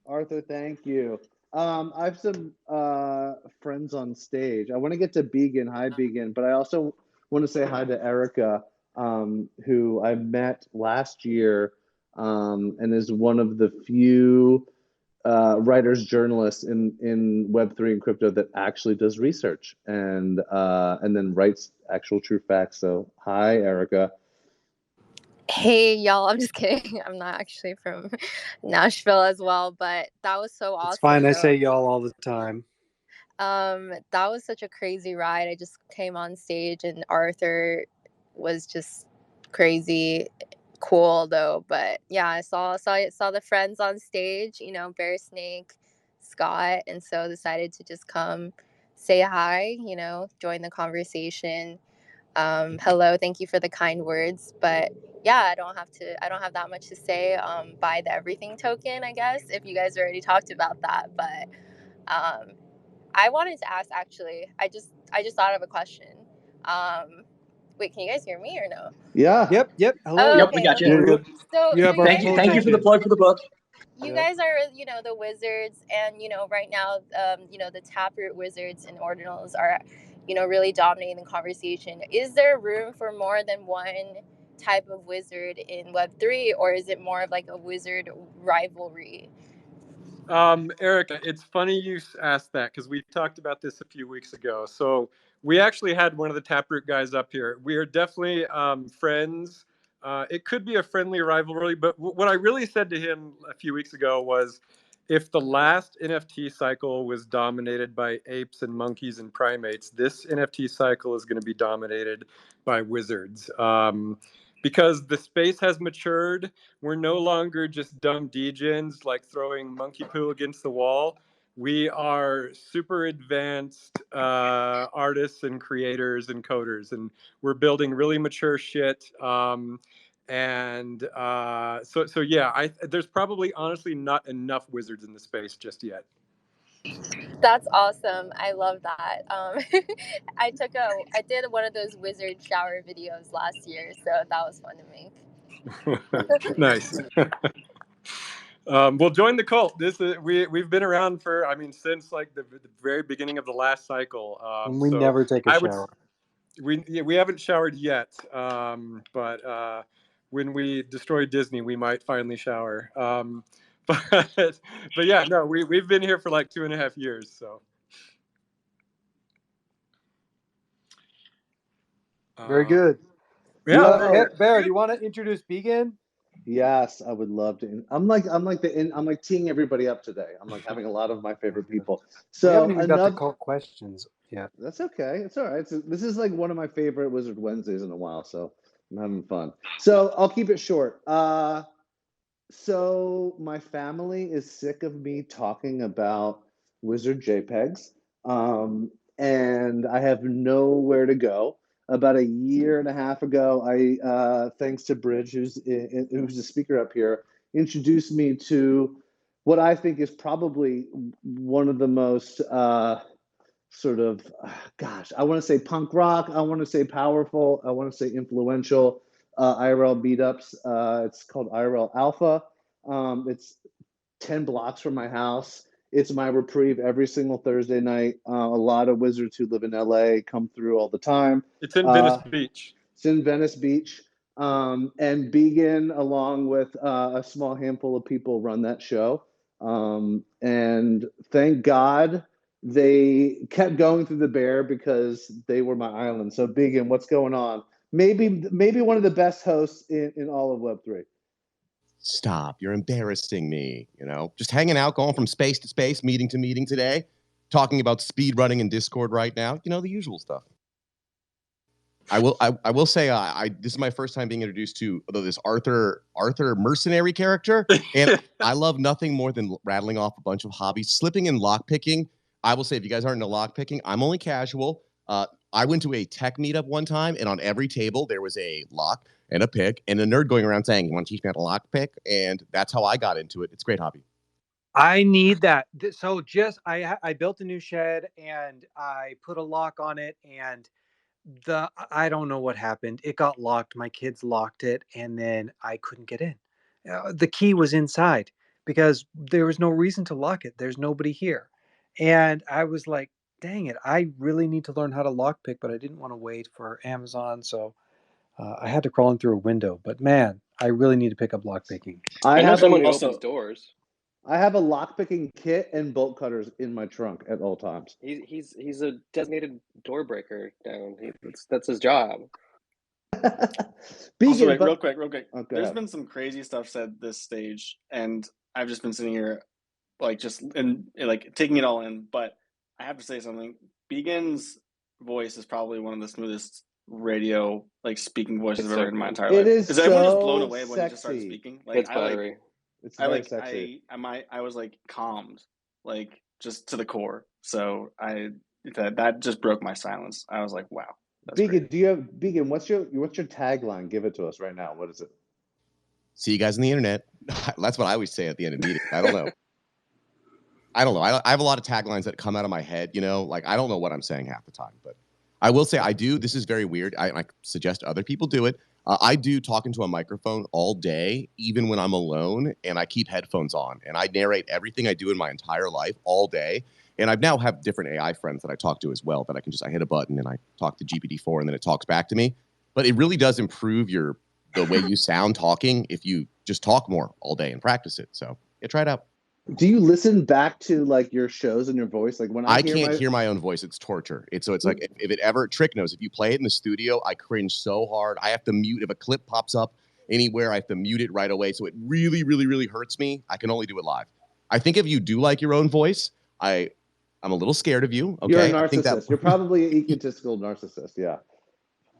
Speaker 3: Arthur, thank you. I have some friends on stage. I want to get to Begin. Hi, Begin. But I also want to say hi to Erica, who I met last year, and is one of the few writers, journalists in Web3 and crypto that actually does research and then writes actual true facts. So hi, Erica.
Speaker 10: Hey, y'all. I'm just kidding. I'm not actually from Nashville as well, but that was so awesome.
Speaker 2: It's fine.
Speaker 10: Though.
Speaker 2: I say y'all all the time.
Speaker 10: That was such a crazy ride. I just came on stage, and Arthur was just crazy cool, though. But yeah, I saw the friends on stage, Bearsnake, Scott, and so decided to just come say hi, join the conversation. Hello, thank you for the kind words, but yeah, I don't have that much to say. Buy the everything token, I guess, if you guys already talked about that. But I wanted to ask, actually, I just thought of a question. Wait, can you guys hear me or no?
Speaker 3: Yeah.
Speaker 2: Yep. Hello.
Speaker 10: Oh,
Speaker 6: Yep,
Speaker 10: okay,
Speaker 6: we got you.
Speaker 10: okay.
Speaker 2: You're good.
Speaker 10: So
Speaker 2: You have our
Speaker 6: Thank you.
Speaker 2: full
Speaker 6: Thank you for the
Speaker 2: attention.
Speaker 6: plug for the book.
Speaker 10: you
Speaker 2: Yep.
Speaker 10: guys are, the wizards, and right now, the Taproot wizards and ordinals are, really dominating the conversation. Is there room for more than one type of wizard in Web3, or is it more of like a wizard rivalry?
Speaker 1: Eric, it's funny you asked that because we talked about this a few weeks ago. So we actually had one of the Taproot guys up here. We are definitely friends. It could be a friendly rivalry, but what I really said to him a few weeks ago was, if the last NFT cycle was dominated by apes and monkeys and primates, this NFT cycle is going to be dominated by wizards. Because the space has matured. We're no longer just dumb degens like throwing monkey poo against the wall. We are super advanced artists and creators and coders, and we're building really mature shit. So yeah, there's probably honestly not enough wizards in the space just yet.
Speaker 10: That's awesome. I love that. I did one of those wizard shower videos last year, so that was fun to make.
Speaker 1: Nice. Well, join the cult. We've been around for, since like the very beginning of the last cycle.
Speaker 2: And we never take a shower.
Speaker 1: We haven't showered yet, but when we destroy Disney, we might finally shower. But yeah, no, we've been here for like 2.5 years. So
Speaker 2: very good.
Speaker 1: Yeah,
Speaker 2: Bear, do you want to introduce Begin?
Speaker 3: Yes, I would love to. I'm like teeing everybody up today. I'm like having a lot of my favorite people. So
Speaker 2: we haven't even got the cult questions yet.
Speaker 3: That's okay. It's all right. This is like one of my favorite Wizard Wednesdays in a while, so I'm having fun. So I'll keep it short. So my family is sick of me talking about Wizard JPEGs, and I have nowhere to go. About a year and a half ago, I thanks to Bridge, who's a speaker up here, introduced me to what I think is probably one of the most sort of, gosh, I want to say punk rock, I want to say powerful, I want to say influential IRL meetups. It's called IRLAlpha. It's 10 blocks from my house. It's my reprieve every single Thursday night. A lot of wizards who live in LA come through all the time.
Speaker 1: It's in Venice Beach.
Speaker 3: It's in Venice Beach. And Begin, along with a small handful of people, run that show. And thank God they kept going through the bear because they were my island. So Begin, what's going on? Maybe one of the best hosts in all of Web3.
Speaker 11: Stop. You're embarrassing me. Just hanging out, going from space to space, meeting to meeting today, talking about speed running in Discord right now. The usual stuff. I will say this is my first time being introduced to this Arthur Mercenary character, and I love nothing more than rattling off a bunch of hobbies, slipping in lockpicking. I will say, if you guys aren't into lockpicking, I'm only casual. I went to a tech meetup one time, and on every table there was a lock and a pick and a nerd going around saying, "You want to teach me how to lockpick?" And that's how I got into it. It's a great hobby.
Speaker 2: I need that. So I built a new shed and I put a lock on it, and I don't know what happened. It got locked. My kids locked it, and then I couldn't get in. The key was inside because there was no reason to lock it. There's nobody here. And I was like, dang it, I really need to learn how to lockpick, but I didn't want to wait for Amazon. So I had to crawl in through a window. But man, I really need to pick up lockpicking.
Speaker 6: I know someone who opens doors.
Speaker 3: I have a lockpicking kit and bolt cutters in my trunk at all times.
Speaker 6: He's a designated door breaker down. That's his job.
Speaker 12: Also, wait, real quick.
Speaker 3: Oh,
Speaker 12: There's been some crazy stuff said this stage, and I've just been sitting here, taking it all in. But I have to say something. Begin's voice is probably one of the smoothest radio speaking voices I've ever heard in my entire life.
Speaker 3: Is
Speaker 12: everyone just
Speaker 3: so
Speaker 12: blown away when he just started
Speaker 3: sexy.
Speaker 12: speaking?
Speaker 6: It's buttery.
Speaker 3: It's very sexy.
Speaker 12: I was calmed, just to the core. So that just broke my silence. I was like, wow,
Speaker 3: Beacon, what's your tagline? Give it to us right now. What is it?
Speaker 11: See you guys on the internet. That's what I always say at the end of meetings. I don't know. I have a lot of taglines that come out of my head, you know, like I don't know what I'm saying half the time, but I will say I do. This is very weird. I suggest other people do it. I do talk into a microphone all day, even when I'm alone, and I keep headphones on, and I narrate everything I do in my entire life all day. And I've now have different AI friends that I talk to as well that I hit a button and I talk to GPT-4 and then it talks back to me. But it really does improve the way you sound talking if you just talk more all day and practice it. So yeah, try it out.
Speaker 3: Do you listen back to like your shows and your voice? Like when I
Speaker 11: can't hear my own voice, it's torture. It's like if it ever Trick knows, if you play it in the studio, I cringe so hard. I have to mute if a clip pops up anywhere. I have to mute it right away. So it really, really, really hurts me. I can only do it live. I think if you do like your own voice, I'm a little scared of you. Okay,
Speaker 3: you're a narcissist. You're probably an egotistical narcissist. Yeah.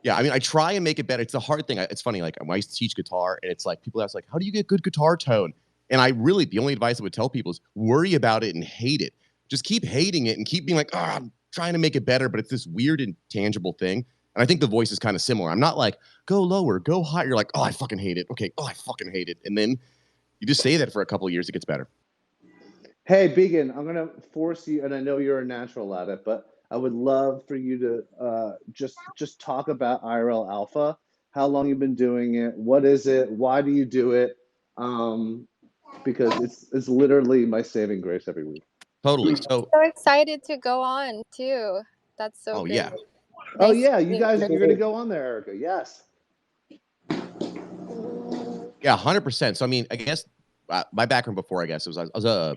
Speaker 11: Yeah, I mean, I try and make it better. It's a hard thing. It's funny. Like when I used to teach guitar, and it's like people ask, like, how do you get good guitar tone? And the only advice I would tell people is worry about it and hate it. Just keep hating it and keep being like, I'm trying to make it better, but it's this weird intangible thing. And I think the voice is kind of similar. I'm not like, go lower, go higher. You're like, oh, I fucking hate it. Okay, oh, I fucking hate it. And then you just say that for a couple of years, it gets better.
Speaker 3: Hey, Beacon, I'm going to force you, and I know you're a natural at it, but I would love for you to just talk about IRLAlpha, how long you've been doing it, what is it, why do you do it? Because it's literally my saving grace every week.
Speaker 11: Totally.
Speaker 10: So excited to go on too. That's so great.
Speaker 11: Yeah.
Speaker 3: Oh yeah, you guys, you're gonna go on there, Erica. Yes.
Speaker 11: Yeah, 100%. So I mean, I guess my background before, I guess, I was a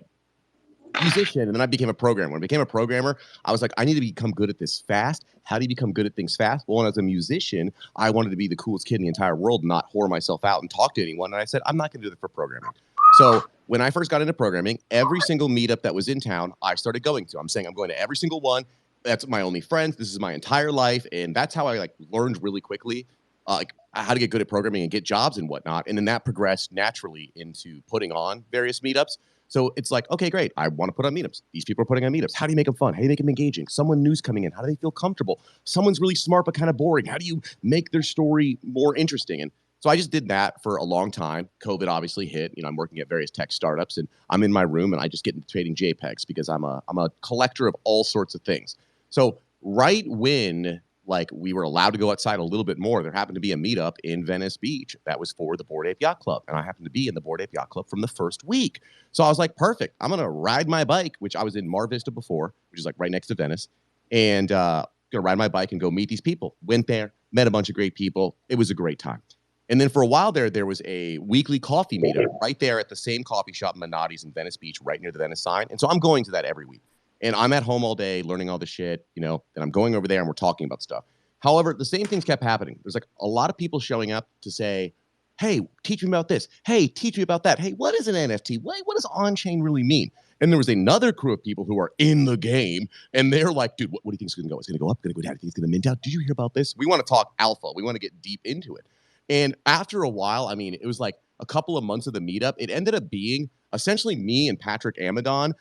Speaker 11: musician, and then I became a programmer. When I became a programmer, I was like, I need to become good at this fast. How do you become good at things fast? Well, when I was a musician, I wanted to be the coolest kid in the entire world, not whore myself out and talk to anyone. And I said, I'm not going to do that for programming. So when I first got into programming, every single meetup that was in town, I started going to. I'm saying I'm going to every single one. That's my only friends. This is my entire life. And that's how I like learned really quickly like how to get good at programming and get jobs and whatnot. And then that progressed naturally into putting on various meetups. So it's like, okay, great. I want to put on meetups. These people are putting on meetups. How do you make them fun? How do you make them engaging? Someone new's coming in. How do they feel comfortable? Someone's really smart but kind of boring. How do you make their story more interesting? And so I just did that for a long time. COVID obviously hit. You know, I'm working at various tech startups, and I'm in my room, and I just get into trading JPEGs because I'm a collector of all sorts of things. So right when like we were allowed to go outside a little bit more, there happened to be a meetup in Venice Beach that was for the Bored Ape Yacht Club. And I happened to be in the Bored Ape Yacht Club from the first week. So I was like, perfect. I'm going to ride my bike, which I was in Mar Vista before, which is like right next to Venice. And going to ride my bike and go meet these people. Went there, met a bunch of great people. It was a great time. And then for a while there was a weekly coffee meetup right there at the same coffee shop, Manati's in Venice Beach, right near the Venice sign. And so I'm going to that every week. And I'm at home all day learning all the shit, you know, and I'm going over there and we're talking about stuff. However, the same things kept happening. There's like a lot of people showing up to say, hey, teach me about this. Hey, teach me about that. Hey, what is an NFT? What does on-chain really mean? And there was another crew of people who are in the game, and they're like, dude, what do you think is going to go? It's going to go up, going to go down. It's going to mint out. Did you hear about this? We want to talk alpha. We want to get deep into it. And after a while, I mean, it was like a couple of months of the meetup. It ended up being essentially me and Patrick Amadon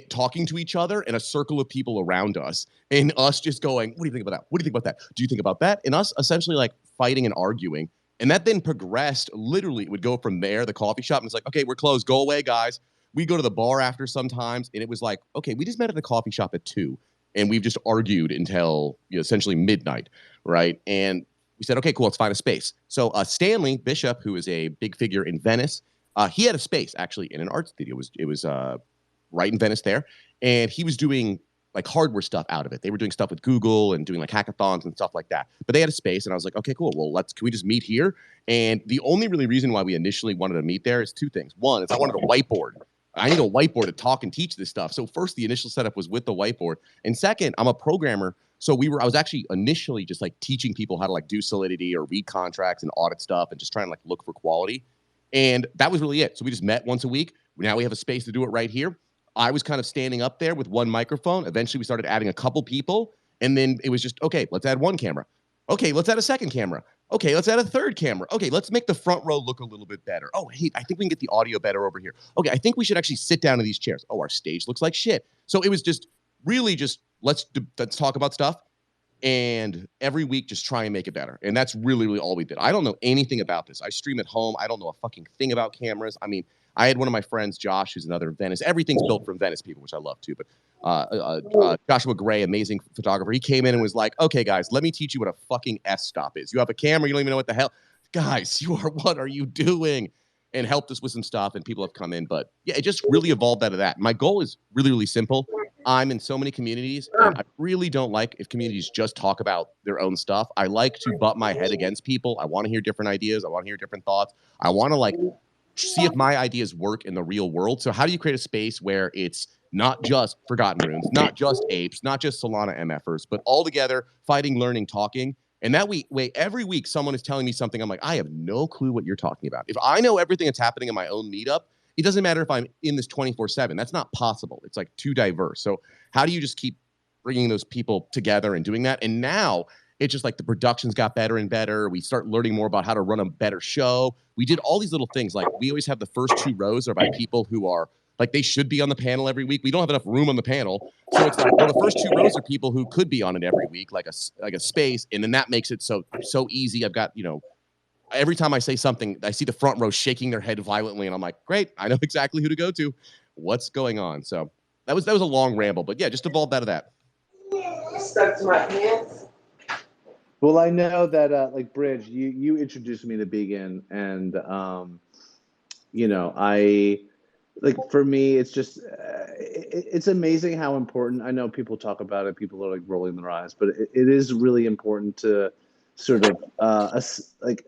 Speaker 11: talking to each other and a circle of people around us and us just going, what do you think about that? What do you think about that? Do you think about that? And us essentially like fighting and arguing. And that then progressed. Literally, it would go from there, the coffee shop, and it's like, okay, we're closed. Go away, guys. We go to the bar after sometimes. And it was like, okay, we just met at the coffee shop at 2. And we've just argued until essentially midnight, right? And we said, okay, cool, let's find a space. So Stanley Bishop, who is a big figure in Venice, he had a space actually in an art studio. It was right in Venice there. And he was doing like hardware stuff out of it. They were doing stuff with Google and doing like hackathons and stuff like that. But they had a space and I was like, okay, cool. Well, can we just meet here? And the only really reason why we initially wanted to meet there is 2 things. One is I wanted a whiteboard. I need a whiteboard to talk and teach this stuff. So first, the initial setup was with the whiteboard. And second, I'm a programmer. So I was actually initially just like teaching people how to like do Solidity or read contracts and audit stuff and just trying to like look for quality. And that was really it. So we just met once a week. Now we have a space to do it right here. I was kind of standing up there with one microphone. Eventually we started adding a couple people. And then it was just, okay, let's add 1 camera. Okay, let's add a 2nd camera. Okay, let's add a 3rd camera. Okay, let's make the front row look a little bit better. Oh, hey, I think we can get the audio better over here. Okay, I think we should actually sit down in these chairs. Oh, our stage looks like shit. So it was just really just let's talk about stuff. and every week just try and make it better. And that's really, really all we did. I don't know anything about this. I stream at home. I don't know a fucking thing about cameras. I mean, I had one of my friends, Josh, who's another Venice. Everything's built from Venice people, which I love too. But Joshua Gray, amazing photographer, he came in and was like, okay, guys, let me teach you what a fucking f-stop is. You have a camera, you don't even know what the hell. Guys, what are you doing? And helped us with some stuff, and people have come in. But yeah, it just really evolved out of that. My goal is really, really simple. I'm in so many communities, and I really don't like if communities just talk about their own stuff. I like to butt my head against people. I want to hear different ideas. I want to hear different thoughts. I want to like see if my ideas work in the real world. So how do you create a space where it's not just Forgotten Runes, not just apes, not just Solana MFers, but all together, fighting, learning, talking. And that every week someone is telling me something. I'm like, I have no clue what you're talking about. If I know everything that's happening in my own meetup, it doesn't matter if I'm in this 24/7. That's not possible. It's like too diverse. So how do you just keep bringing those people together and doing that? And now it's just like the productions got better and better. We start learning more about how to run a better show. We did all these little things. Like we always have the first 2 rows are by people who are like, they should be on the panel every week. We don't have enough room on the panel. So it's like, well, the first 2 rows are people who could be on it every week, like a space. And then that makes it so easy. I've got, every time I say something, I see the front row shaking their head violently. And I'm like, great, I know exactly who to go to. What's going on? So that was a long ramble, but yeah, just evolved out of that.
Speaker 7: Stuck to my pants.
Speaker 3: Well, I know that like Bridge, you introduced me to Begin, and I like, for me, it's just it's amazing how important. I know people talk about it, people are like rolling their eyes, but it is really important to sort of like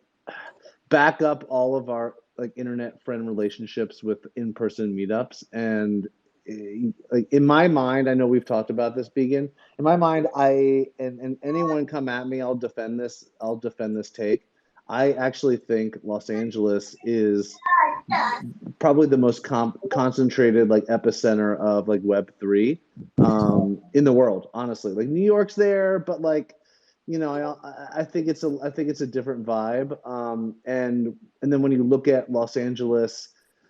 Speaker 3: back up all of our like internet friend relationships with in-person meetups. And like in my mind, I know we've talked about this, Begin. In my mind, and anyone come at me, I'll defend this take. I actually think Los Angeles is probably the most concentrated like epicenter of like Web3 in the world, honestly. Like New York's there, but like, I think it's a different vibe. And then when you look at Los Angeles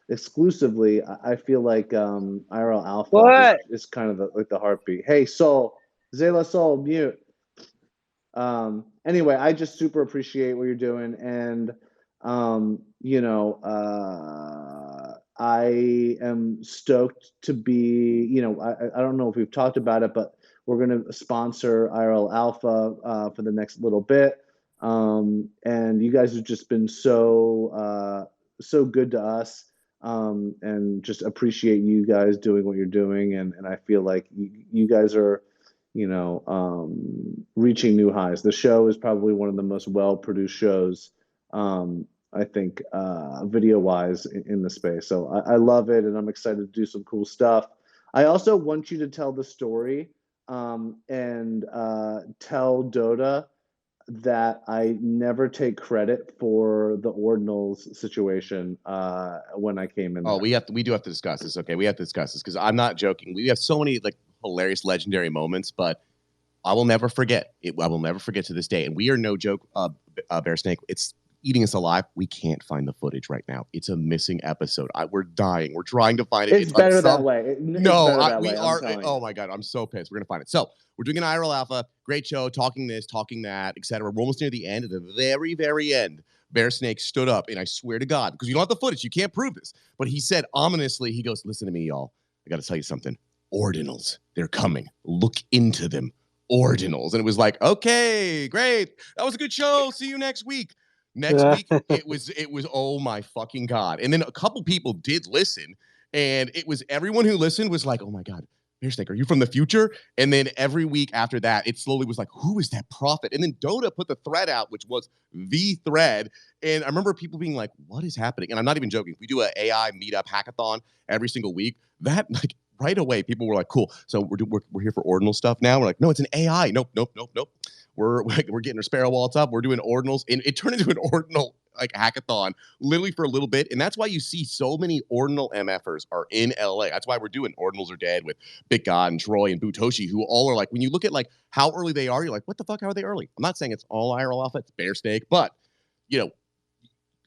Speaker 3: exclusively, I feel like IRLAlpha is kind of like the heartbeat. Hey, Soul, Zayla Soul, mute. Anyway, I just super appreciate what you're doing, and I am stoked to be. I don't know if we've talked about it, but we're going to sponsor IRLAlpha for the next little bit, and you guys have just been so good to us. And just appreciate you guys doing what you're doing, and I feel like you guys are, reaching new highs. The show is probably one of the most well-produced shows, I think, video-wise in the space. So I love it, and I'm excited to do some cool stuff. I also want you to tell the story and tell Dotta that I never take credit for the Ordinals situation when I came in there.
Speaker 11: Oh, we do have to discuss this. Okay, we have to discuss this because I'm not joking. We have so many like hilarious, legendary moments, but I will never forget it. I will never forget to this day. And we are no joke, Bearsnake. It's eating us alive. We can't find the footage right now. It's a missing episode. We're dying. We're trying to find it.
Speaker 3: It's better that way.
Speaker 11: We are. Oh my God, I'm so pissed. We're gonna find it. So we're doing an IRLAlpha. Great show. Talking this, talking that, etc. We're almost near the end. At the very, very end, Bearsnake stood up, and I swear to God, because you don't have the footage, you can't prove this. But he said ominously, he goes, "Listen to me, y'all. I got to tell you something. Ordinals, they're coming. Look into them. Ordinals." And it was like, okay, great. That was a good show. See you next week. Next week, it was, oh my fucking God. And then a couple people did listen, and it was everyone who listened was like, oh my God, Bearsnake, are you from the future? And then every week after that, it slowly was like, who is that prophet? And then Dotta put the thread out, which was the thread. And I remember people being like, what is happening? And I'm not even joking. We do an AI meetup hackathon every single week. That like right away, people were like, cool. So we're here for ordinal stuff now. We're like, no, it's an AI. Nope. We're getting our sparrow wallets up. We're doing ordinals, and it turned into an ordinal like hackathon literally for a little bit. And that's why you see so many ordinal MFers are in LA. That's why we're doing Ordinals Are Dead with Big God and Troy and Butoshi, who all are like, when you look at like how early they are, you're like, what the fuck, how are they early? I'm not saying it's all IRLAlpha, it's Bearsnake, but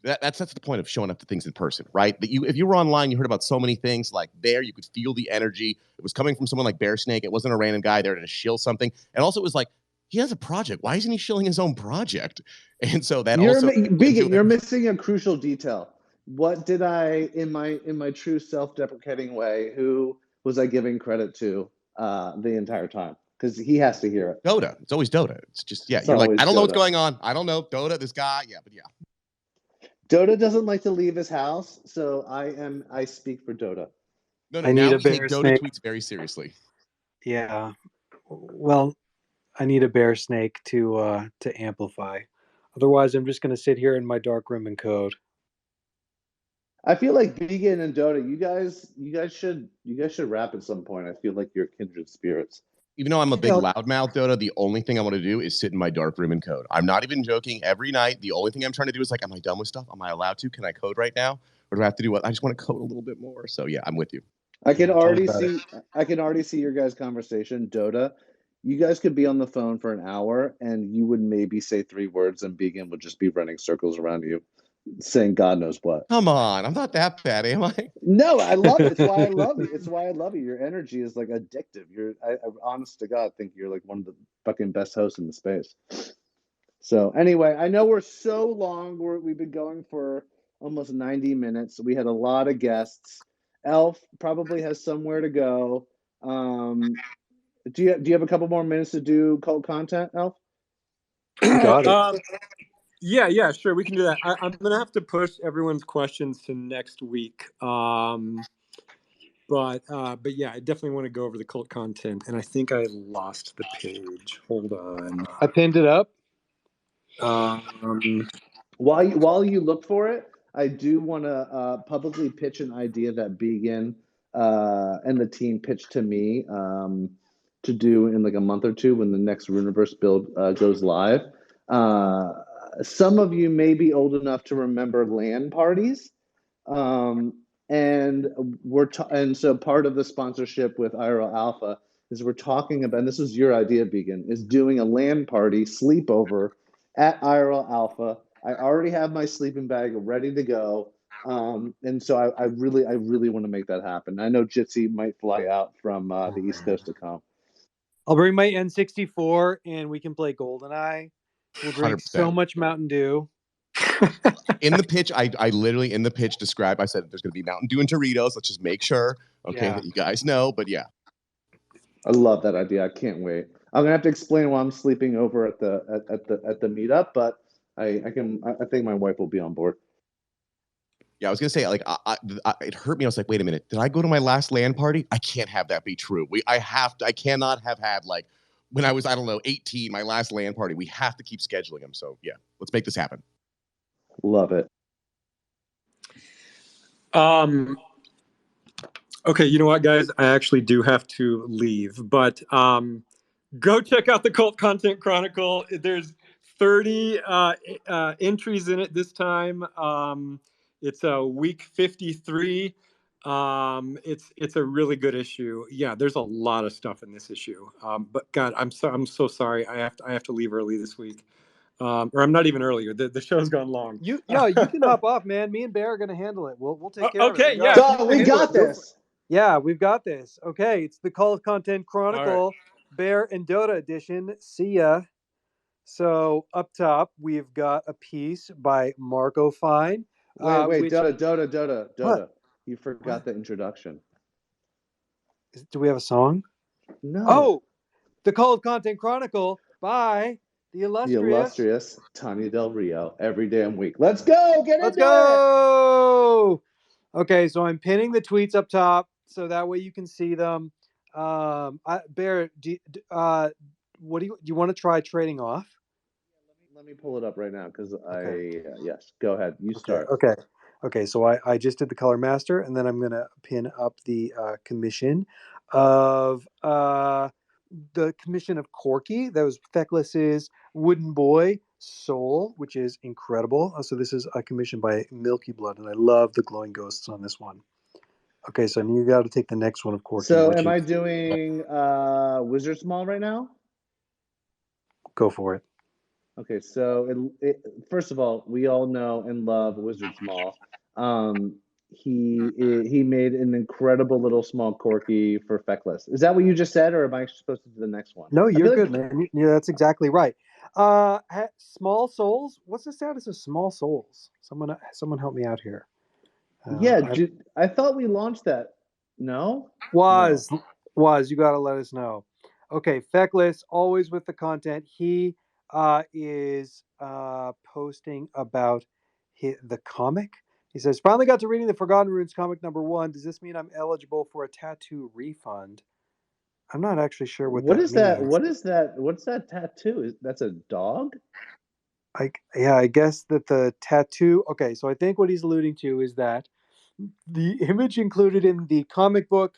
Speaker 11: that's the point of showing up to things in person, right? That if you were online, you heard about so many things like there, you could feel the energy. It was coming from someone like Bearsnake. It wasn't a random guy there to shill something. And also it was like, he has a project. Why isn't he shilling his own project? And so that
Speaker 3: You're
Speaker 11: also
Speaker 3: Beacon, you're missing a crucial detail. What did I, in my true self-deprecating way, who was I giving credit to the entire time? Because he has to hear it.
Speaker 11: Dotta. It's always Dotta. It's just, yeah,
Speaker 3: It's
Speaker 11: you're like, I don't know what's
Speaker 3: Dotta.
Speaker 11: going on. I don't know. Dotta, this guy. Yeah, but yeah.
Speaker 3: Dotta doesn't like to leave his house, so I speak for Dotta.
Speaker 11: No,
Speaker 2: I
Speaker 11: now
Speaker 2: need a
Speaker 11: we take Dotta
Speaker 2: Bearsnake.
Speaker 11: tweets very seriously.
Speaker 2: Yeah. Well, I need a Bearsnake to amplify. Otherwise, I'm just going to sit here in my dark room and code.
Speaker 3: I feel like Beacon and Dotta, you guys should rap at some point. I feel like you're kindred spirits.
Speaker 11: Even though I'm a big loudmouth, Dotta, the only thing I want to do is sit in my dark room and code. I'm not even joking. Every night, the only thing I'm trying to do is like, am I done with stuff? Am I allowed to? Can I code right now? Or do I have to do what? I just want to code a little bit more. So yeah, I'm with you.
Speaker 3: I can already see your guys' conversation. Dotta, you guys could be on the phone for an hour and you would maybe say 3 words and Beacon would just be running circles around you, saying God knows what.
Speaker 11: Come on, I'm not that bad, am I?
Speaker 3: No, I love it. It's why I love you. It's why I love you. Your energy is like addictive. I honest to God think you're like one of the fucking best hosts in the space. So anyway, I know we're so long. We've been going for almost 90 minutes. We had a lot of guests. Elf probably has somewhere to go. Do you have a couple more minutes to do cult content, Elf?
Speaker 2: Got it.
Speaker 1: Yeah, sure. We can do that. I'm going to have to push everyone's questions to next week. But yeah, I definitely want to go over the cult content. And I think I lost the page. Hold on.
Speaker 2: I pinned it up.
Speaker 3: While you look for it, I do want to publicly pitch an idea that Beacon and the team pitched to me to do in like a month or two when the next Runeverse build goes live. Some of you may be old enough to remember LAN parties, and so part of the sponsorship with IRLAlpha is we're talking about, and this was your idea, Beacon, is doing a LAN party sleepover at IRLAlpha. I already have my sleeping bag ready to go, and so I really want to make that happen. I know Jitsi might fly out from the East Coast to come.
Speaker 2: I'll bring my N64 and we can play GoldenEye. We'll drink
Speaker 11: 100%.
Speaker 2: so much Mountain Dew.
Speaker 11: In the pitch, I literally in the pitch described, I said there's going to be Mountain Dew and Doritos. Let's just make sure, that you guys know. But yeah,
Speaker 3: I love that idea. I can't wait. I'm gonna have to explain why I'm sleeping over at the meetup, but I think my wife will be on board.
Speaker 11: Yeah, I was gonna say, like, it hurt me. I was like, wait a minute, did I go to my last LAN party? I can't have that be true. I cannot have had, like, when I was, I don't know, 18, my last LAN party. We have to keep scheduling them. So yeah, let's make this happen.
Speaker 3: Love it.
Speaker 1: Okay, you know what, guys? I actually do have to leave, but go check out the Cult Content Chronicle. There's 30 entries in it this time. It's week 53. It's a really good issue. Yeah, there's a lot of stuff in this issue. But God, I'm so sorry. I have to leave early this week. Or I'm not even earlier. The show's gone long.
Speaker 2: You can hop off, man. Me and Bear are gonna handle it. We'll take care of it.
Speaker 1: Okay, yeah.
Speaker 3: We got this.
Speaker 2: Yeah, we've got this. Okay, it's the Cult Content Chronicle, Bear and Dotta edition. See ya. So up top, we've got a piece by Marco Fine.
Speaker 3: Wait, Dotta.
Speaker 2: What?
Speaker 3: You forgot the introduction.
Speaker 2: Do we have a song?
Speaker 3: No.
Speaker 2: Oh, the Cult Content Chronicle by the illustrious
Speaker 3: Tanya Del Rio every damn week. Let's go.
Speaker 2: Let's go. Okay, so I'm pinning the tweets up top so that way you can see them. Bear, do you want to try trading off?
Speaker 3: Let me pull it up right now because yes, go ahead. You start.
Speaker 2: Okay. So I just did the color master, and then I'm gonna pin up the commission of Corky. That was Feckless's Wooden Boy Soul, which is incredible. So this is a commission by Milky Blood, and I love the glowing ghosts on this one. Okay, so you got to take the next one of Corky.
Speaker 3: So am I doing Wizard Small right now?
Speaker 2: Go for it.
Speaker 3: Okay, so first of all, we all know and love Wizard Small. he made an incredible little small corky for Feckless. Is that what you just said, or am I supposed to do the next one?
Speaker 2: No,
Speaker 3: I
Speaker 2: you're
Speaker 3: feel
Speaker 2: good,
Speaker 3: like,
Speaker 2: man. Yeah, that's exactly right. Small Souls. What's the status of Small Souls? Someone help me out here.
Speaker 3: yeah, I thought we launched that. No?
Speaker 2: Was you got to let us know. Okay, Feckless, always with the content. He is posting about the comic. He says, finally got to reading the Forgotten Runes comic #1. Does this mean I'm eligible for a tattoo refund? I'm not actually sure what
Speaker 3: is
Speaker 2: means.
Speaker 3: that? What is that? What's that tattoo? That's a dog?
Speaker 2: I guess that the tattoo. Okay, so I think what he's alluding to is that the image included in the comic book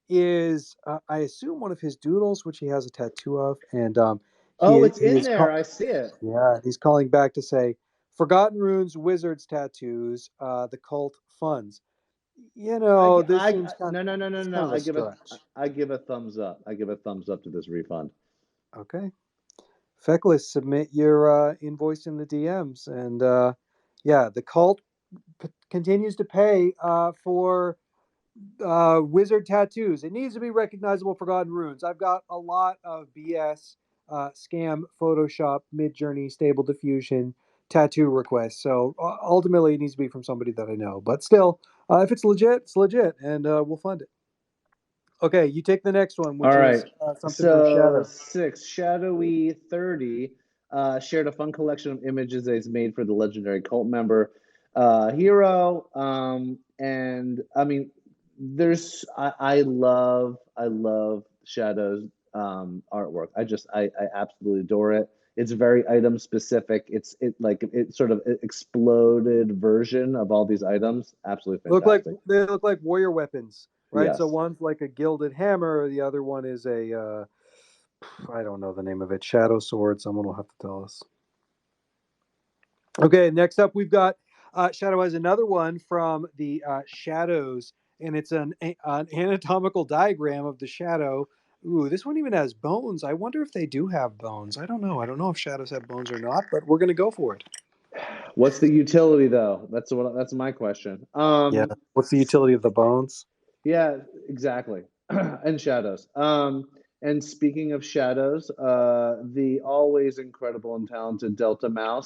Speaker 2: is, I assume, one of his doodles, which he has a tattoo of, and
Speaker 3: it's in there. I see it.
Speaker 2: Yeah, he's calling back to say, "Forgotten Runes, Wizards tattoos, the cult funds." This seems kind
Speaker 3: no.
Speaker 2: of a stretch.
Speaker 3: I give a thumbs up. I give a thumbs up to this refund.
Speaker 2: Okay. Feckless, submit your invoice in the DMs. And the cult continues to pay for wizard tattoos. It needs to be recognizable Forgotten Runes. I've got a lot of BS, scam, Photoshop, Midjourney, Stable Diffusion tattoo requests. So ultimately, it needs to be from somebody that I know. But still, if it's legit, and we'll fund it. Okay, you take the next one, which is something from Shadow.
Speaker 3: 6 Shadowy 30 shared a fun collection of images that he's made for the legendary cult member hero. And I mean, I love Shadow's artwork. I absolutely adore it. It's very item specific. It's sort of exploded version of all these items. Absolutely fantastic.
Speaker 2: They look like warrior weapons, right?
Speaker 3: Yes.
Speaker 2: So one's like a gilded hammer, the other one is a I don't know the name of it, shadow sword. Someone will have to tell us. Okay, next up we've got Shadow has another one from the Shadows, and it's an anatomical diagram of the Shadow. Ooh, this one even has bones. I wonder if they do have bones. I don't know. I don't know if Shadows have bones or not, but we're gonna go for it.
Speaker 3: What's the utility though? That's my question.
Speaker 2: What's the utility of the bones?
Speaker 3: Yeah, exactly. And Shadows. And speaking of Shadows, the always incredible and talented Delta Mouse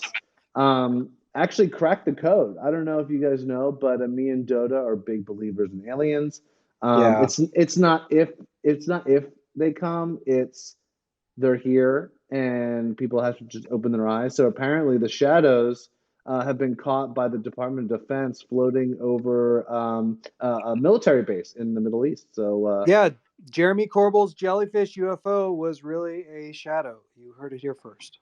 Speaker 3: actually cracked the code. I don't know if you guys know, but me and Dotta are big believers in aliens. It's not if they come, it's they're here, and people have to just open their eyes. So apparently, the Shadows have been caught by the Department of Defense floating over a military base in the Middle East. So
Speaker 2: Jeremy Corbell's jellyfish UFO was really a shadow. You heard it here first.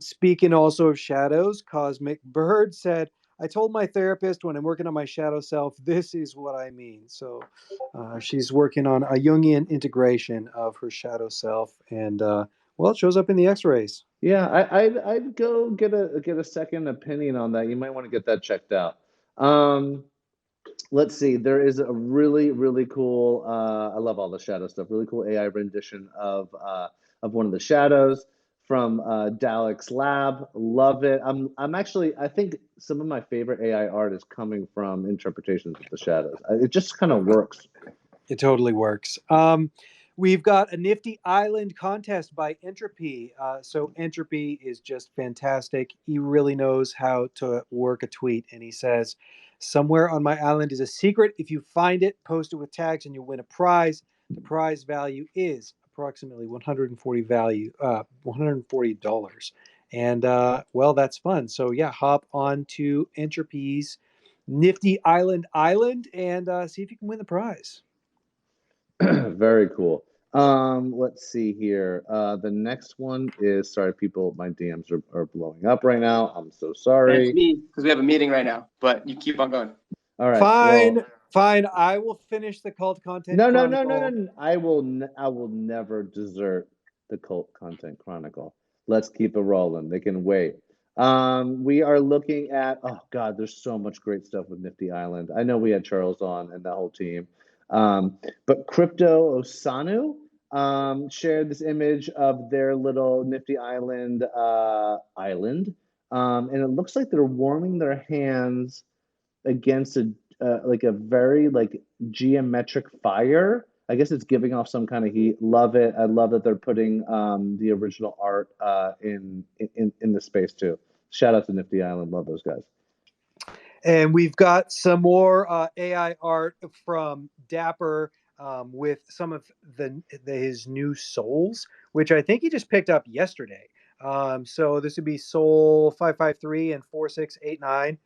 Speaker 2: Speaking also of shadows, Cosmic Bird said, I told my therapist when I'm working on my shadow self, this is what I mean. So she's working on a Jungian integration of her shadow self, and it shows up in the X-rays.
Speaker 3: Yeah, I'd go get a second opinion on that. You might want to get that checked out. Let's see. There is a really, really cool. I love all the shadow stuff. Really cool AI rendition of one of the shadows from Dalek's lab. Love it. I think some of my favorite AI art is coming from interpretations of the shadows. It just kind of works.
Speaker 2: It totally works. We've got a nifty island contest by Entropy. So Entropy is just fantastic. He really knows how to work a tweet, and he says, somewhere on my island is a secret. If you find it, post it with tags and you'll win a prize. The prize value is approximately $140. And that's fun. So hop on to Entropy's nifty island and see if you can win the prize.
Speaker 3: Very cool. Let's see here. The next one is, sorry, people, my DMs are blowing up right now. I'm so sorry.
Speaker 4: It's me, because we have a meeting right now, but you keep on going.
Speaker 3: All right.
Speaker 2: Fine. I will finish the cult content.
Speaker 3: No. I will never desert the cult content chronicle. Let's keep it rolling. They can wait. We are looking at, oh God, there's so much great stuff with Nifty Island. I know we had Charles on and the whole team. But Crypto Osanu shared this image of their little Nifty Island and it looks like they're warming their hands against a like a very like geometric fire. I guess it's giving off some kind of heat. Love it. I love that they're putting the original art in the space too. Shout out to Nifty Island. Love those guys.
Speaker 2: And we've got some more AI art from Dapper with some of his new souls, which I think he just picked up yesterday. So this would be Soul 553 and 4689.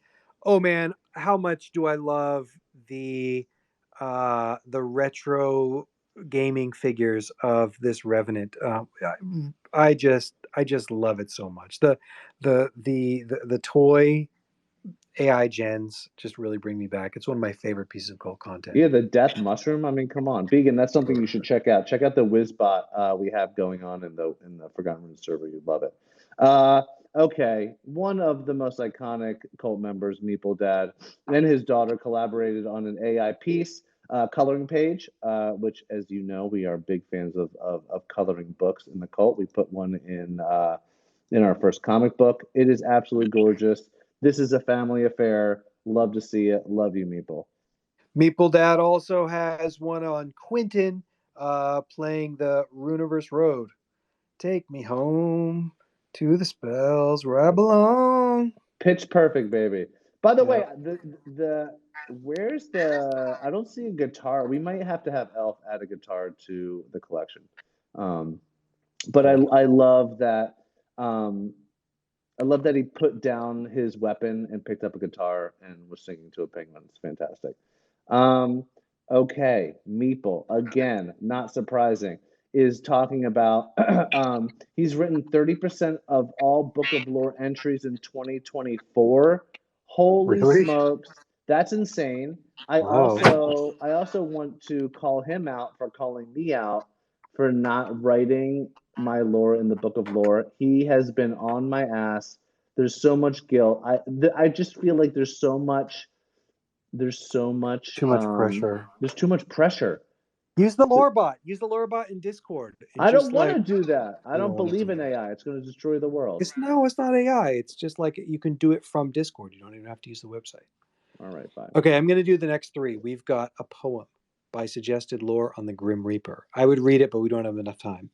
Speaker 2: Oh man, how much do I love the retro gaming figures of this Revenant. I just love it so much. The toy AI gens just really bring me back. It's one of my favorite pieces of cult content.
Speaker 3: Yeah, the death mushroom. I mean, come on, Began. That's something you should check out. Check out the WizBot we have going on in the Forgotten Runes server. You'd love it. Okay, one of the most iconic cult members, Meeple Dad, and his daughter collaborated on an AI piece, coloring page, which, as you know, we are big fans of coloring books in the cult. We put one in our first comic book. It is absolutely gorgeous. This is a family affair. Love to see it. Love you, Meeple.
Speaker 2: Meeple Dad also has one on Quentin playing the Runeverse Road. Take me home to the spells where I belong.
Speaker 3: Pitch perfect, baby. By the way, where's the? I don't see a guitar. We might have to have Elf add a guitar to the collection. But I love that. I love that he put down his weapon and picked up a guitar and was singing to a penguin. It's fantastic. Okay, Meeple, again, not surprising, is talking about he's written 30% of all Book of Lore entries in 2024. Holy
Speaker 2: Really?
Speaker 3: smokes, that's insane. I also want to call him out for calling me out for not writing my lore in the Book of Lore. He has been on my ass. There's so much guilt. I just feel like there's so much
Speaker 2: Too much pressure.
Speaker 3: There's too much pressure.
Speaker 2: Use the lore bot. Use the lore bot in Discord.
Speaker 3: I don't want to do that. I don't believe in AI. It's going to destroy the world.
Speaker 2: It's not AI. It's just like you can do it from Discord. You don't even have to use the website.
Speaker 3: All right, fine.
Speaker 2: Okay, I'm going to do the next three. We've got a poem by Suggested Lore on the Grim Reaper. I would read it, but we don't have enough time.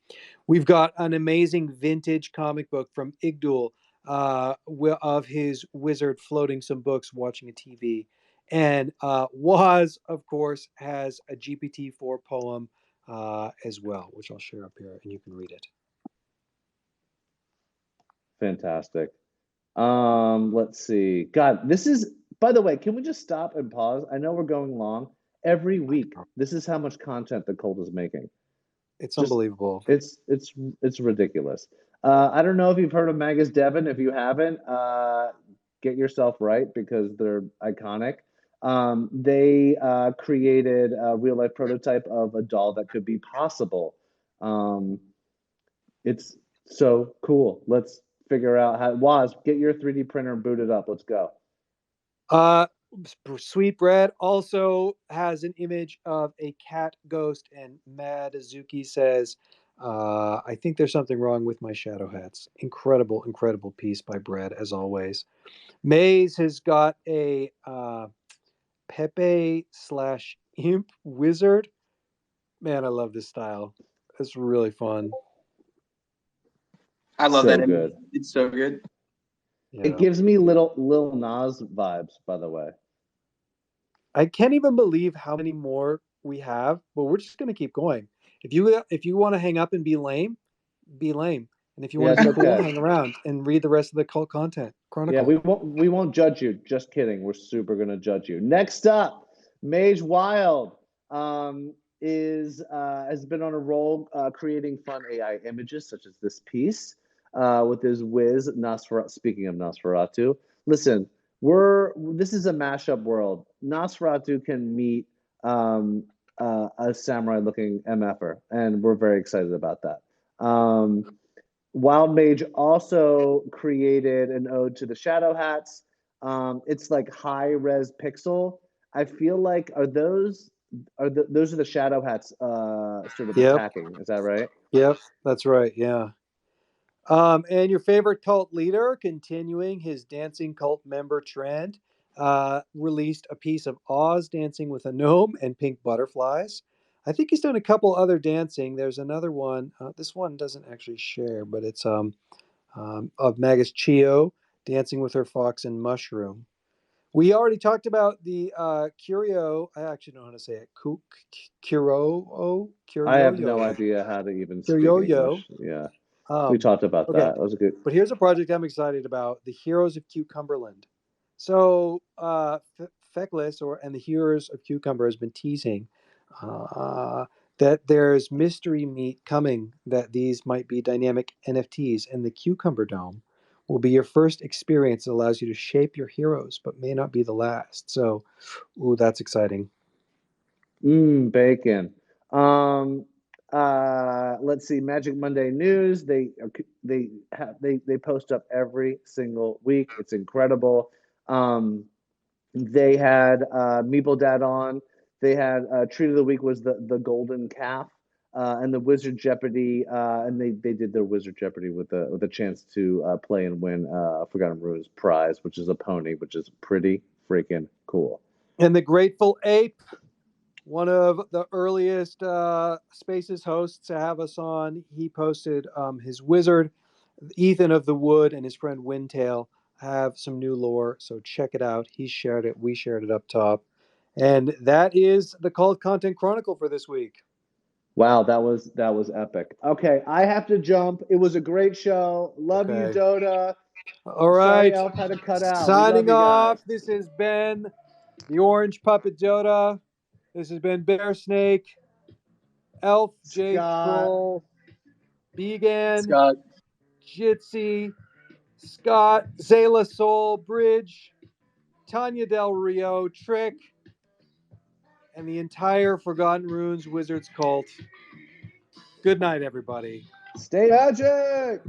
Speaker 2: We've got an amazing vintage comic book from Igdul of his wizard floating some books, watching a TV. And Waz, of course, has a GPT-4 poem as well, which I'll share up here, and you can read it.
Speaker 3: Fantastic. Let's see. God, this is, by the way, can we just stop and pause? I know we're going long. Every week, this is how much content the cult is making.
Speaker 2: It's unbelievable.
Speaker 3: It's ridiculous. I don't know if you've heard of Magus Devon. If you haven't, get yourself right because they're iconic. They created a real-life prototype of a doll that could be possible. It's so cool. Let's figure out how. Waz, get your 3D printer and boot it up. Let's go.
Speaker 2: Sweet Bread also has an image of a cat ghost, and Madazuki says, I think there's something wrong with my shadow hats. Incredible, incredible piece by Bread, as always. Maze has got a Pepe/Imp wizard. Man, I love this style. It's really fun.
Speaker 4: I love
Speaker 3: So
Speaker 4: that.
Speaker 3: good.
Speaker 4: It's so good.
Speaker 2: Yeah.
Speaker 3: It gives me Lil Nas vibes, by the way.
Speaker 2: I can't even believe how many more we have, but we're just gonna keep going. If you want to hang up and be lame, be lame. And if you want to be cool, hang around and read the rest of the cult content. Chronicle.
Speaker 3: Yeah, we won't judge you. Just kidding. We're super gonna judge you. Next up, Mage Wild has been on a roll creating fun AI images such as this piece with his whiz Nosferatu. Speaking of Nosferatu, listen, this is a mashup world. Nosferatu can meet a samurai-looking MFer, and we're very excited about that. Wild Mage also created an ode to the Shadow Hats. It's like high-res pixel. I feel like those are the Shadow Hats sort of attacking. Is that right?
Speaker 2: Yep, that's right. Yeah. And your favorite cult leader continuing his dancing cult member trend. released a piece of Oz dancing with a gnome and pink butterflies. I think he's done a couple other dancing. There's another one. This one doesn't actually share, but it's of Magus Chio dancing with her fox and mushroom. We already talked about the Curio. I actually don't know how to say it. Kururo.
Speaker 3: I have no idea how to even speak English. Yeah, we talked about that. That was a good.
Speaker 2: But here's a project I'm excited about: the Heroes of Cucumberland. So Feckless and the Heroes of Cucumber has been teasing that there's mystery meat coming. That these might be dynamic NFTs, and the Cucumber Dome will be your first experience that allows you to shape your heroes, but may not be the last. So, ooh, that's exciting.
Speaker 3: Bacon. Let's see. Magic Monday news. They post up every single week. It's incredible. They had Meeple Dad on. They had Treat of the Week was the Golden Calf. And the Wizard Jeopardy, and they did their Wizard Jeopardy with a chance to play and win Forgotten Runes prize, which is a pony, which is pretty freaking cool.
Speaker 2: And the Grateful Ape, one of the earliest Spaces hosts to have us on, he posted his wizard, Ethan of the Wood, and his friend Windtail have some new lore, so check it out. He shared it. We shared it up top. And that is the Cult Content Chronicle for this week.
Speaker 3: Wow, that was epic. Okay, I have to jump. It was a great show. Love you, Dotta.
Speaker 2: All right.
Speaker 3: Sorry, Elf had to cut out.
Speaker 2: Signing off. This has been the Orange Puppet Dotta. This has been Bearsnake, Elf J Trul, Began,
Speaker 6: Scott,
Speaker 2: Jitsi, Scott, Zayla Soul, Bridge, Tanya Del Rio, Trick, and the entire Forgotten Runes Wizards cult. Good night, everybody.
Speaker 3: Stay magic!